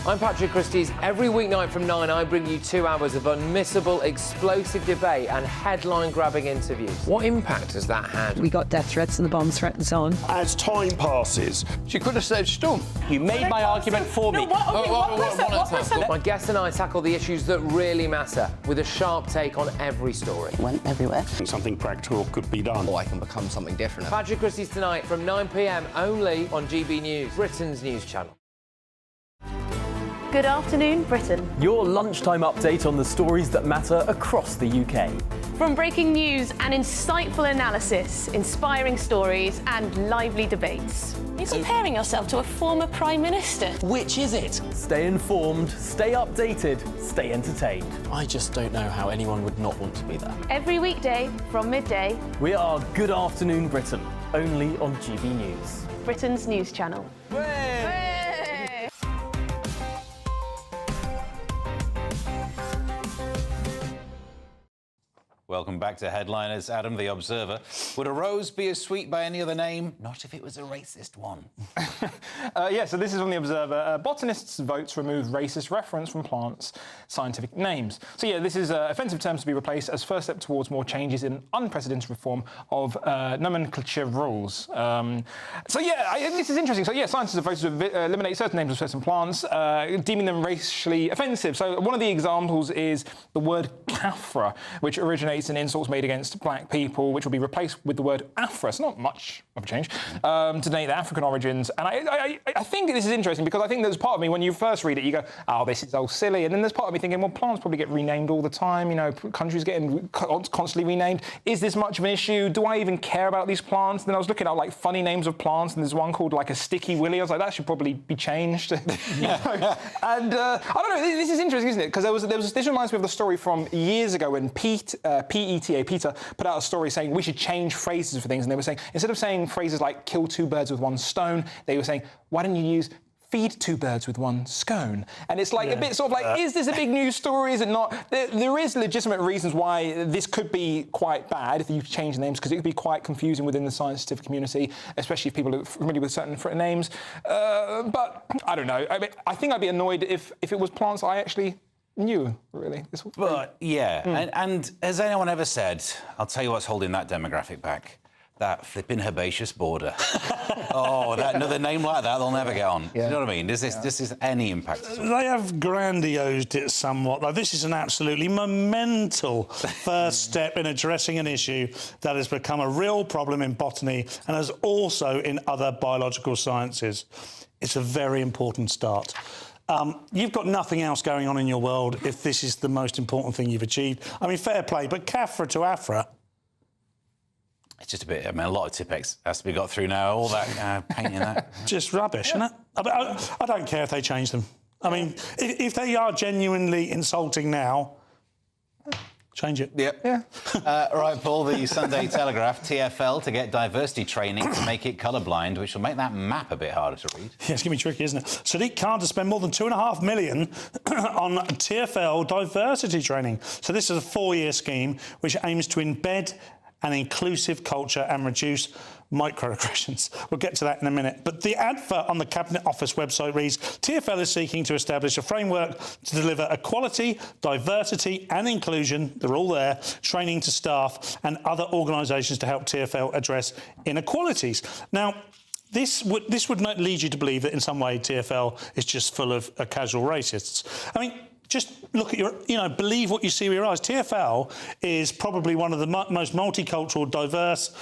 S19: I'm Patrick Christie's. Every weeknight from 9, I bring you 2 hours of unmissable, explosive debate and headline-grabbing interviews. What impact has that had?
S20: We got death threats and the bomb threat and so on.
S21: As time passes, she could have said Storm.
S22: You made my argument for me.
S19: My guests and I tackle the issues that really matter with a sharp take on every story.
S21: Went everywhere. Something practical could be done.
S19: Or I can become something different. Patrick Christie's tonight from 9 p.m. only on GB News, Britain's news channel.
S23: Good afternoon, Britain.
S24: Your lunchtime update on the stories that matter across the UK.
S23: From breaking news and insightful analysis, inspiring stories and lively debates. You're comparing yourself to a former Prime Minister.
S24: Which is it? Stay informed, stay updated, stay entertained.
S25: I just don't know how anyone would not want to be there.
S23: Every weekday from midday.
S24: We are Good Afternoon Britain, only on GB News.
S23: Britain's news channel.
S7: Welcome back to Headliners. Adam, the Observer. Would a rose be as sweet by any other name? Not if it was a racist one.
S9: Yeah, so this is from The Observer. Botanists vote to remove racist reference from plants' scientific names. So yeah, this is offensive terms to be replaced as first step towards more changes in unprecedented reform of nomenclature rules. So yeah, this is interesting. So yeah, scientists have voted to eliminate certain names of certain plants, deeming them racially offensive. So one of the examples is the word Caffra, which originates in insults made against black people, which will be replaced with the word Afra. So not much of a change to denote their African origins. And I think this is interesting because I think there's part of me, when you first read it, you go, oh, this is all silly. And then there's part of me thinking, well, plants probably get renamed all the time. You know, countries getting constantly renamed. Is this much of an issue? Do I even care about these plants? And then I was looking at like funny names of plants, and there's one called like a sticky willy. I was like, that should probably be changed. And I don't know. This is interesting, isn't it? Because this reminds me of the story from years ago when Peter put out a story saying we should change phrases for things, and they were saying instead of saying phrases like kill 2 birds with 1 stone, they were saying why don't you use feed 2 birds with 1 scone? And it's like a bit sort of like, is this a big news story? Is it not? There is legitimate reasons why this could be quite bad if you change the names, because it could be quite confusing within the scientific community, especially if people are familiar with certain names. But I don't know. I mean, I think I'd be annoyed if it was plants I actually knew, really.
S7: But yeah, and has anyone ever said, I'll tell you what's holding that demographic back? That flipping herbaceous border. Oh, another name like that, they'll never get on. Yeah. You know what I mean? Does this any impact at all?
S8: They have grandiosed it somewhat, though. This is an absolutely monumental first step in addressing an issue that has become a real problem in botany and has also in other biological sciences. It's a very important start. You've got nothing else going on in your world if this is the most important thing you've achieved. I mean, fair play, but Cafra to Afra.
S7: It's just a bit. I mean, a lot of Tipex has to be got through now. All that painting that.
S8: Just rubbish, isn't it? I don't care if they change them. I mean, if they are genuinely insulting now, change it.
S7: Yep. Yeah. Right, Paul, the Sunday Telegraph, TfL to get diversity training to make it colourblind, which will make that map a bit harder to read.
S8: Yeah, it's going to be tricky, isn't it? Sadiq Khan to spend more than $2.5 million on TfL diversity training. So this is a 4-year scheme which aims to embed an inclusive culture and reduce microaggressions. We'll get to that in a minute. But the advert on the Cabinet Office website reads, TfL is seeking to establish a framework to deliver equality, diversity and inclusion, they're all there, training to staff and other organisations to help TfL address inequalities. Now, this would not lead you to believe that in some way TfL is just full of casual racists. I mean, just look at believe what you see with your eyes. TfL is probably one of the most multicultural, diverse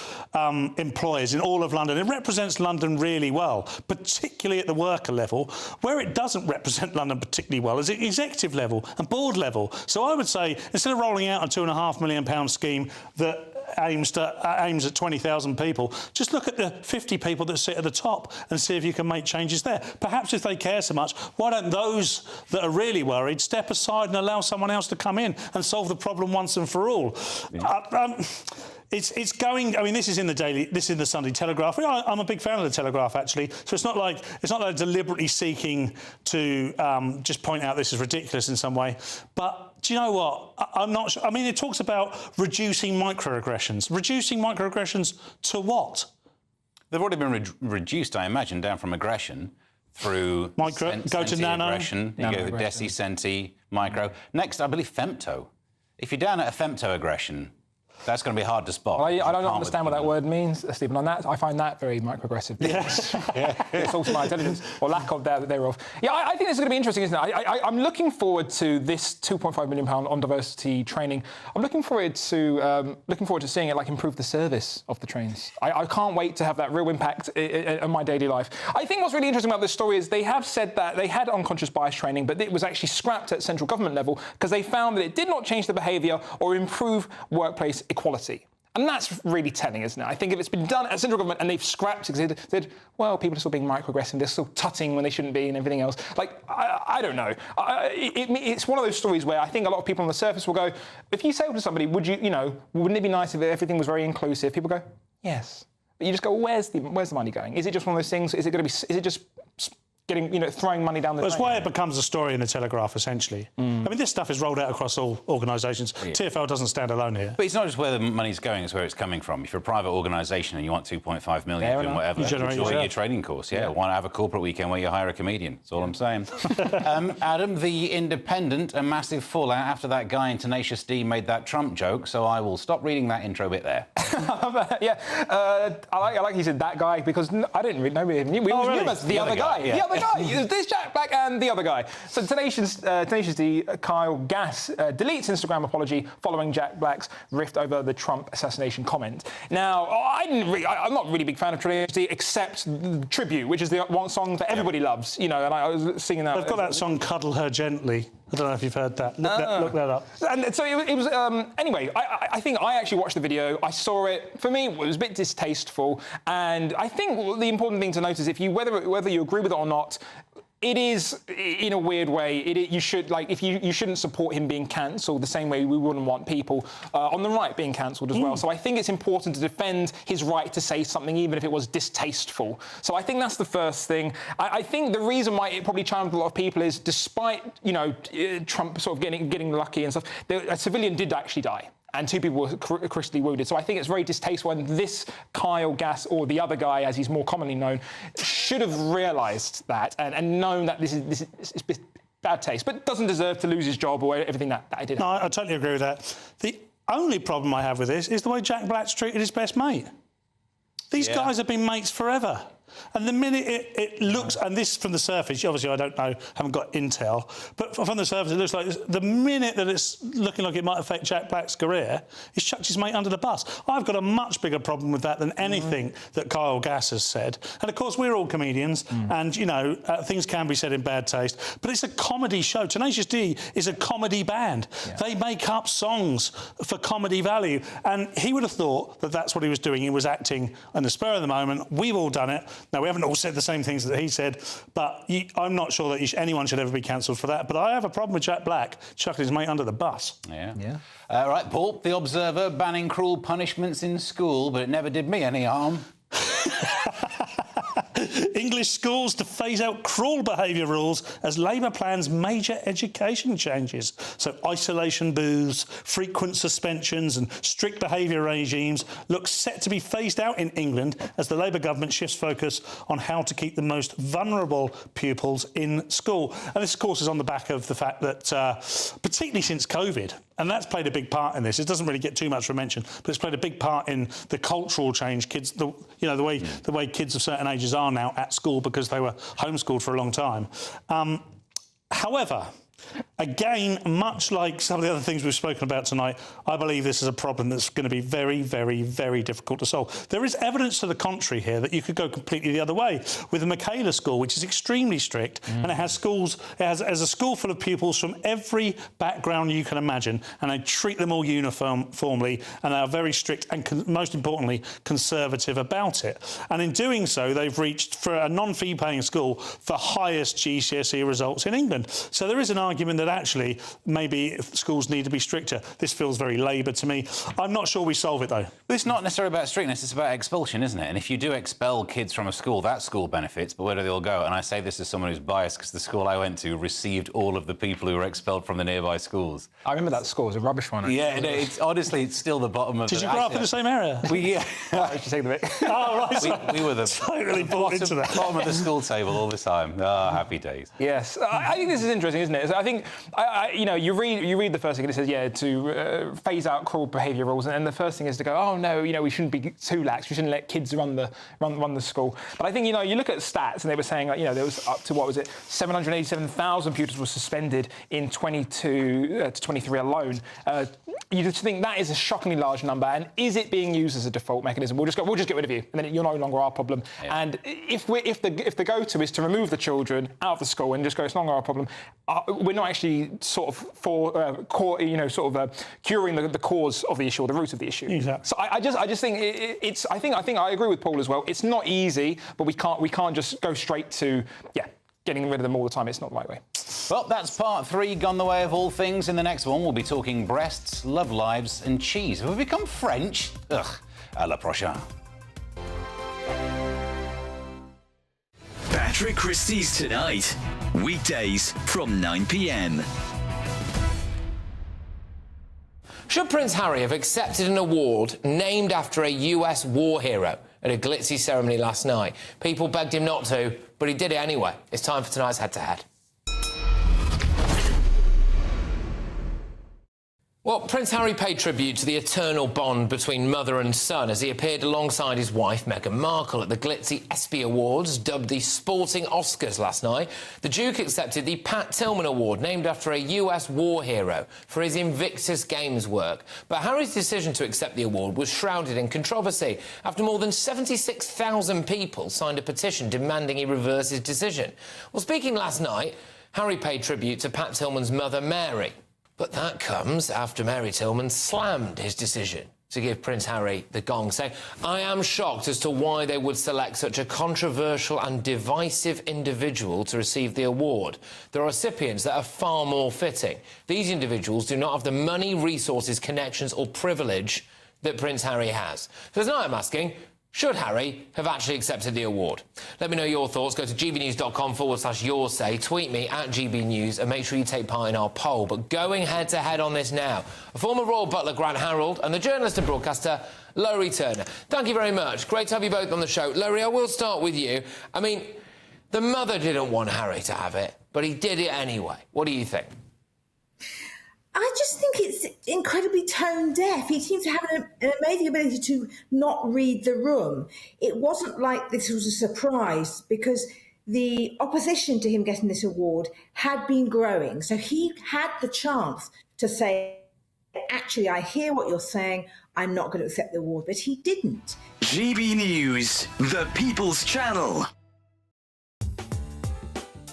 S8: employers in all of London. It represents London really well, particularly at the worker level. Where it doesn't represent London particularly well is at executive level and board level. So I would say, instead of rolling out a £2.5 million scheme that aims at 20,000 people, just look at the 50 people that sit at the top and see if you can make changes there. Perhaps if they care so much, why don't those that are really worried step aside and allow someone else to come in and solve the problem once and for all? Yeah. It's going. I mean, this is in the Sunday Telegraph. I'm a big fan of the Telegraph, actually. So it's not like they're deliberately seeking to just point out this is ridiculous in some way. But do you know what? I'm not sure. I mean, it talks about reducing microaggressions. Reducing microaggressions to what?
S7: They've already been reduced, I imagine, down from aggression through
S8: go to nano.
S7: Aggression. You go with deci, centi, micro. Next, I believe femto. If you're down at a femto aggression, that's going to be hard to spot.
S9: Well, I don't understand what that word means, Stephen. On that, I find that very microaggressive.
S8: Yes.
S9: It's also my intelligence, or lack of thereof. Yeah, I think this is going to be interesting, isn't it? I'm looking forward to this £2.5 million on diversity training. I'm looking forward to seeing it improve the service of the trains. I can't wait to have that real impact on my daily life. I think what's really interesting about this story is they have said that they had unconscious bias training, but it was actually scrapped at central government level because they found that it did not change the behaviour or improve workplace equality. And that's really telling, isn't it? I think if it's been done at central government and they've scrapped it, said, well, people are still being microaggressive, they're still tutting when they shouldn't be and everything else. I don't know. It's one of those stories where I think a lot of people on the surface will go, if you say to somebody, wouldn't it be nice if everything was very inclusive? People go, yes. But you just go, where's the money going? Is it just one of those things? Is it just getting, throwing money down the drain?
S8: That's why it becomes a story in the Telegraph, essentially. I mean, this stuff is rolled out across all organisations. Yeah. TfL doesn't stand alone here.
S7: But it's not just where the money's going, it's where it's coming from. If you're a private organisation and you want 2.5 million doing whatever, enjoy your training course. Yeah, why not have a corporate weekend where you hire a comedian? That's all I'm saying. Adam, The Independent, a massive fallout after that guy in Tenacious D made that Trump joke, so I will stop reading that intro bit there.
S9: I like he said that guy because I didn't really know him. We always knew him as the other guy. Yeah. The other guy. There's Jack Black and the other guy. So Tenacious D, Kyle Gass, deletes Instagram apology following Jack Black's rift over the Trump assassination comment. Now, I'm not really a big fan of Tenacious D, except Tribute, which is the one song that everybody loves, and I was singing that.
S8: They've got that song, Cuddle Her Gently. I don't know if you've heard that. Look that up.
S9: And so it was... anyway, I think I actually watched the video. I saw it. For me, it was a bit distasteful. And I think the important thing to note is whether you agree with it or not, it is, in a weird way, you should, you shouldn't support him being cancelled the same way we wouldn't want people on the right being cancelled as well. So I think it's important to defend his right to say something, even if it was distasteful. So I think that's the first thing. I think the reason why it probably charmed a lot of people is, despite, Trump sort of getting lucky and stuff, a civilian did actually die. And 2 people were critically wounded. So I think it's very distasteful, and this Kyle Gass, or the other guy, as he's more commonly known, should have realised that and known that this is bad taste, but doesn't deserve to lose his job or everything that I did.
S8: No, I totally agree with that. The only problem I have with this is the way Jack Black's treated his best mate. These guys have been mates forever. And the minute it looks, and this from the surface, obviously I don't know, haven't got intel, but from the surface it looks like the minute that it's looking like it might affect Jack Black's career, he's chucked his mate under the bus. I've got a much bigger problem with that than anything that Kyle Gass has said. And of course we're all comedians, and you know things can be said in bad taste, but it's a comedy show. Tenacious D is a comedy band. They make up songs for comedy value, and he would have thought that that's what he was doing. He was acting on the spur of the moment. We've all done it. Now, we haven't all said the same things that he said, but I'm not sure that anyone should ever be cancelled for that. But I have a problem with Jack Black chucking his mate under the bus.
S7: Yeah. Right, Paul, The Observer banning cruel punishments in school, but it never did me any harm.
S8: English schools to phase out cruel behaviour rules as Labour plans major education changes. So isolation booths, frequent suspensions and strict behaviour regimes look set to be phased out in England as the Labour government shifts focus on how to keep the most vulnerable pupils in school. And this, of course, is on the back of the fact that, particularly since COVID, and that's played a big part in this. It doesn't really get too much mention, but it's played a big part in the cultural change. Kids, the way kids of certain ages are now at school because they were homeschooled for a long time. However, again, much like some of the other things we've spoken about tonight, I believe this is a problem that's going to be very, very, very difficult to solve. There is evidence to the contrary here that you could go completely the other way with the Michaela School, which is extremely strict, and it has a school full of pupils from every background you can imagine, and they treat them all uniformly, and they are very strict and, most importantly, conservative about it. And in doing so, they've reached, for a non-fee-paying school, the highest GCSE results in England. So there is an argument that actually maybe schools need to be stricter. This feels very Labour to me. I'm not sure we solve it, though.
S7: But it's not necessarily about strictness, it's about expulsion, isn't it? And if you do expel kids from a school, that school benefits, but where do they all go? And I say this as someone who's biased because the school I went to received all of the people who were expelled from the nearby schools.
S9: I remember that school. It was a rubbish one.
S7: Yeah, it's honestly, it's still the bottom of
S8: Did you grow up in the same area?
S7: Oh,
S8: right.
S7: We were the
S8: totally bought into that.
S7: Bottom of the school table all the time. Ah, happy days.
S9: Yes. I think this is interesting, isn't it? I think, you know, you read the first thing and it says, to phase out cruel behaviour rules, and the first thing is to go, oh no, you know, we shouldn't be too lax. We shouldn't let kids run the school. But I think, you know, you look at stats and they were saying, you know, there was up to 787,000 pupils were suspended in 22 to 23 alone. You just think that is a shockingly large number, and is it being used as a default mechanism? We'll just get rid of you, and then you're no longer our problem. Yeah. And if the go-to is to remove the children out of the school and just go, it's no longer our problem, we're not actually sort of curing the cause of the issue or the root of the issue.
S8: Exactly.
S9: So I just think it's. I think I agree with Paul as well. It's not easy, but we can't just go straight to getting rid of them all the time. It's not the right way.
S7: Well, that's part 3, gone the way of all things. In the next one, we'll be talking breasts, love lives and cheese. Have we become French? Ugh. À la prochaine.
S3: Patrick Christie's Tonight. Weekdays from 9 p.m.
S19: Should Prince Harry have accepted an award named after a US war hero at a glitzy ceremony last night? People begged him not to, but he did it anyway. It's time for tonight's head-to-head. Well, Prince Harry paid tribute to the eternal bond between mother and son as he appeared alongside his wife, Meghan Markle, at the glitzy ESPY Awards, dubbed the Sporting Oscars last night. The Duke accepted the Pat Tillman Award, named after a US war hero, for his Invictus Games work. But Harry's decision to accept the award was shrouded in controversy after more than 76,000 people signed a petition demanding he reverse his decision. Well, speaking last night, Harry paid tribute to Pat Tillman's mother, Mary. But that comes after Mary Tillman slammed his decision to give Prince Harry the gong, saying, I am shocked as to why they would select such a controversial and divisive individual to receive the award. There are recipients that are far more fitting. These individuals do not have the money, resources, connections or privilege that Prince Harry has. So tonight I'm asking, should Harry have actually accepted the award? Let me know your thoughts. Go to gbnews.com/your say. Tweet me at GBNews and make sure you take part in our poll. But going head-to-head on this now, a former royal butler, Grant Harold, and the journalist and broadcaster, Lowry Turner. Thank you very much. Great to have you both on the show. Lowry, I will start with you. I mean, the mother didn't want Harry to have it, but he did it anyway. What do you think?
S1: I just think incredibly tone deaf. He seemed to have an amazing ability to not read the room. It wasn't like this was a surprise because the opposition to him getting this award had been growing. So he had the chance to say, actually, I hear what you're saying. I'm not going to accept the award, but he didn't.
S3: GB News, the People's Channel.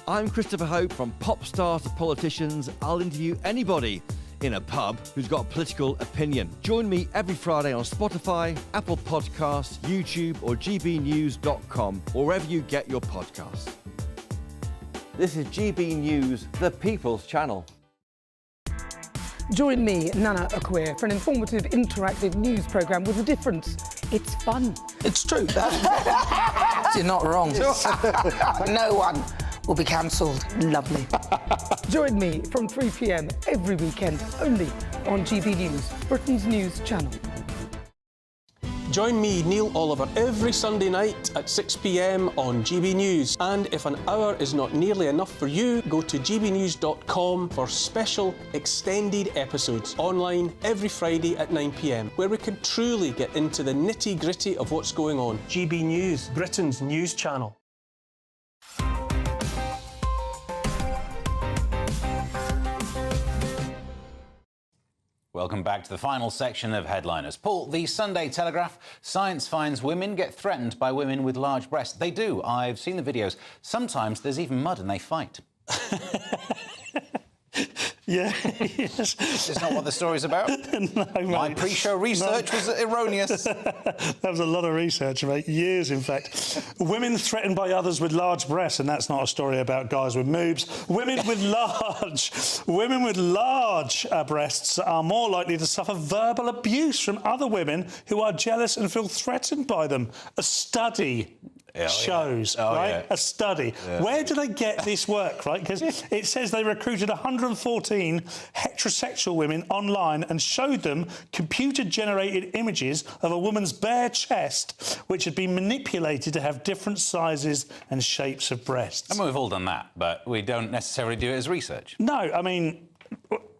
S2: I'm Christopher Hope. From pop stars to politicians, I'll interview anybody in a pub who's got a political opinion. Join me every Friday on Spotify, Apple Podcasts, YouTube or gbnews.com, or wherever you get your podcasts. This is GB News, the People's Channel.
S4: Join me, Nana Akweer, for an informative, interactive news programme with a difference. It's fun.
S5: It's true. You're not wrong. No one will be cancelled.
S4: Lovely. Join me from 3 p.m. every weekend, only on GB News, Britain's news channel.
S24: Join me, Neil Oliver, every Sunday night at 6 p.m. on GB News. And if an hour is not nearly enough for you, go to gbnews.com for special extended episodes online every Friday at 9 p.m, where we can truly get into the nitty-gritty of what's going on. GB News, Britain's news channel.
S7: Welcome back to the final section of Headliners. Paul, the Sunday Telegraph. Science finds women get threatened by women with large breasts. They do. I've seen the videos. Sometimes there's even mud and they fight.
S8: Yeah, yes.
S7: This is not what the story's about.
S8: No,
S7: my pre-show research was erroneous.
S8: That was a lot of research, mate. Years, in fact. Women threatened by others with large breasts, and that's not a story about guys with moobs. Women with large breasts are more likely to suffer verbal abuse from other women who are jealous and feel threatened by them. A study shows, right?
S7: Yeah.
S8: A study.
S7: Yeah.
S8: Where do they get this work, right? Because it says they recruited 114 heterosexual women online and showed them computer-generated images of a woman's bare chest, which had been manipulated to have different sizes and shapes of breasts.
S7: I mean, we've all done that, but we don't necessarily do it as research.
S8: No, I mean...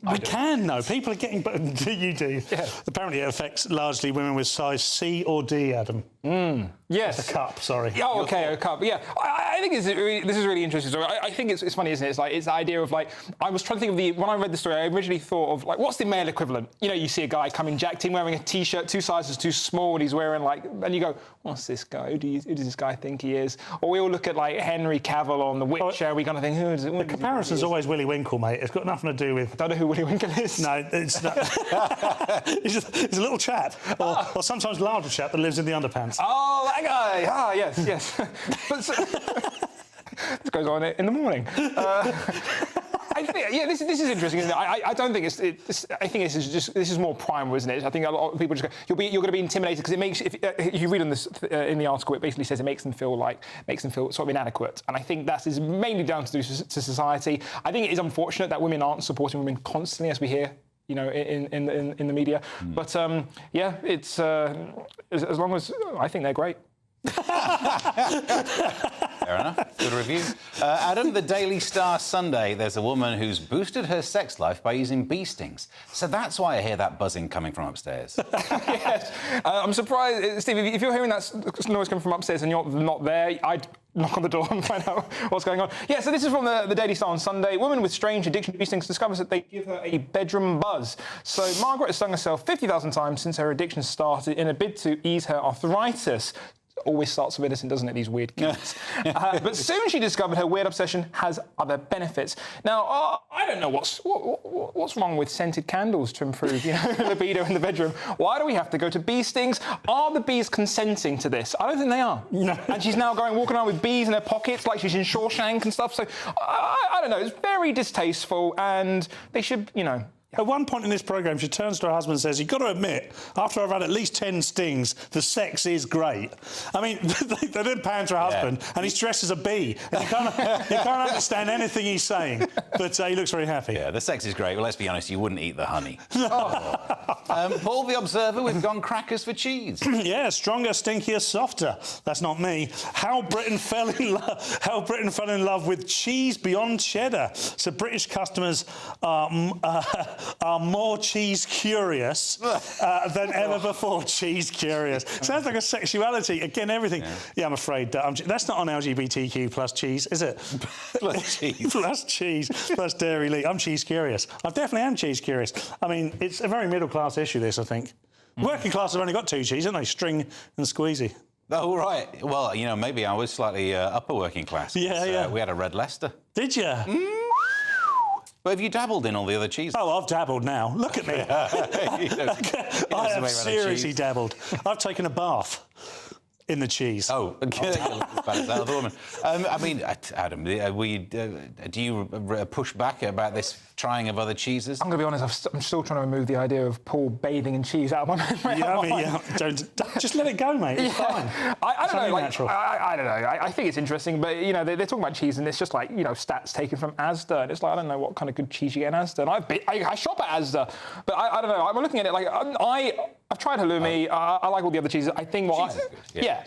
S8: We can, though. People are getting... You do. Yeah. Apparently it affects largely women with size C or D, Adam.
S9: Yes.
S8: That's a cup, sorry.
S9: Oh, OK, a cup. Yeah, I think this is really interesting story. I think it's funny, isn't it? It's like, it's the idea of, like... I was trying to think of when I read the story, I originally thought of, like, what's the male equivalent? You know, you see a guy coming jacked in, wearing a T-shirt 2 sizes too small, and he's wearing, like... And you go, what's this guy? Who does this guy think he is? Or we all look at, like, Henry Cavill on The Witcher, we kind of think, who is it?
S8: The comparison's always Willy Winkle, mate. It's got nothing to do with...
S9: I don't know who Willy Winkle is.
S8: No, it's not. It's a little chap, or sometimes larger chap that lives in the underpants.
S9: Oh, that guy! Ah, yes. This goes on in the morning. I think, yeah, this is interesting, isn't it? I don't think I think this is more primal, isn't it? I think a lot of people just go, you're going to be intimidated because it makes. If you read on this in the article, it basically says it makes them feel sort of inadequate, and I think that is mainly down to society. I think it is unfortunate that women aren't supporting women constantly, as we hear, you know, in the media. But yeah, it's as long as I think they're great.
S7: Fair enough. Good review. Adam, the Daily Star Sunday, there's a woman who's boosted her sex life by using bee stings. So that's why I hear that buzzing coming from upstairs.
S9: Yes. I'm surprised, Steve, if you're hearing that noise coming from upstairs and you're not there, I'd knock on the door and find out what's going on. Yeah, so this is from the Daily Star on Sunday. Woman with strange addiction to bee stings discovers that they give her a bedroom buzz. So Margaret has stung herself 50,000 times since her addiction started in a bid to ease her arthritis. Always starts with medicine, doesn't it, these weird kids? But soon she discovered her weird obsession has other benefits. Now, I don't know what's wrong with scented candles to improve, you know, libido in the bedroom. Why do we have to go to bee stings? Are the bees consenting to this? I don't think they are. No. And she's now walking around with bees in her pockets like she's in Shawshank and stuff. So, I don't know, it's very distasteful, and they should, you know...
S8: At one point in this programme, she turns to her husband and says, you've got to admit, after I've had at least 10 stings, the sex is great. I mean, they then pan to her husband, and he's dressed as a bee. And you can't understand anything he's saying, but he looks very happy.
S7: Yeah, the sex is great. Well, let's be honest, you wouldn't eat the honey. Paul, the Observer, we've gone crackers for cheese.
S8: Yeah, stronger, stinkier, softer. That's not me. How Britain fell in love with cheese beyond cheddar. So British customers are are more cheese curious than ever before. Cheese curious. Sounds like a sexuality. Again, everything. Yeah, I'm afraid that's not on LGBTQ plus cheese, is it?
S7: Plus cheese.
S8: Plus cheese. Plus dairy leak. I'm cheese curious. I definitely am cheese curious. I mean, it's a very middle class issue, this, I think. Working class have only got two cheese, haven't they? String and squeezy.
S7: Oh, right. Well, you know, maybe I was slightly upper working class.
S8: Yeah.
S7: We had a red Leicester.
S8: Did you?
S7: But have you dabbled in all the other cheeses?
S8: Oh, I've dabbled now. Look at me. I have seriously dabbled. I've taken a bath in the cheese.
S7: Oh, that woman. I mean, Adam, do you push back about this trying of other cheeses?
S9: I'm going to be honest, I'm still trying to remove the idea of Paul bathing in cheese out of my memory.
S8: Don't just let it go, mate. It's fine.
S9: I don't know. I don't know. I think it's interesting, but, you know, they're talking about cheese and it's just like, you know, stats taken from Asda. And it's like, I don't know what kind of good cheese you get in Asda. And I shop at Asda, but I don't know. I'm looking at it like, I've tried halloumi. I like all the other cheeses. I think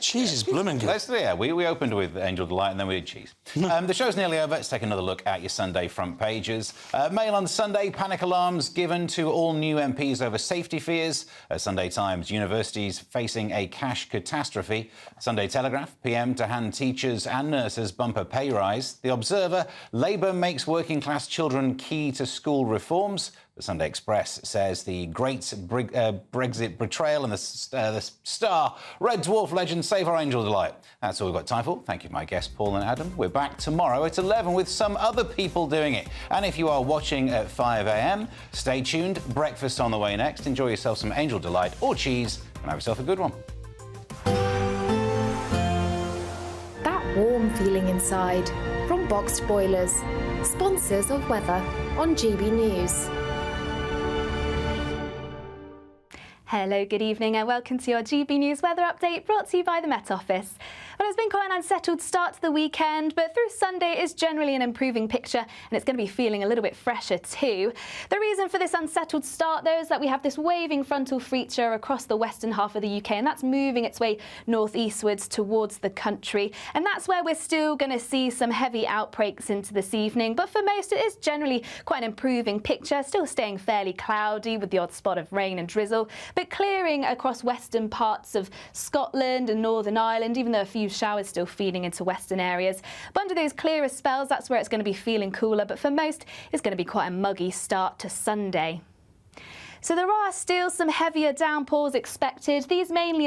S8: cheese is blooming good.
S7: We opened with Angel Delight and then we did cheese. The show's nearly over. Let's take another look at your Sunday front pages. Mail on Sunday, panic alarms given to all new MPs over safety fears. Sunday Times, universities facing a cash catastrophe. Sunday Telegraph, PM to hand teachers and nurses bumper pay rise. The Observer, Labour makes working class children key to school reforms. The Sunday Express says the great Brexit betrayal, and the Star, Red Dwarf legend, save our Angel Delight. That's all we've got time for. Thank you, my guests, Paul and Adam. We're back tomorrow at 11 with some other people doing it. And if you are watching at 5 a.m, stay tuned. Breakfast on the way next. Enjoy yourself some Angel Delight or cheese and have yourself a good one.
S6: That warm feeling inside from Boxed Boilers, sponsors of weather on GB News.
S18: Hello, good evening and welcome to your GB News weather update brought to you by the Met Office. Well, it's been quite an unsettled start to the weekend, but through Sunday it is generally an improving picture and it's going to be feeling a little bit fresher too. The reason for this unsettled start, though, is that we have this waving frontal feature across the western half of the UK and that's moving its way northeastwards towards the country. And that's where we're still going to see some heavy outbreaks into this evening. But for most, it is generally quite an improving picture, still staying fairly cloudy with the odd spot of rain and drizzle, but clearing across western parts of Scotland and Northern Ireland, even though a few showers still feeding into western areas. But under those clearer spells, that's where it's going to be feeling cooler, but for most, it's going to be quite a muggy start to Sunday. So there are still some heavier downpours expected, these mainly in the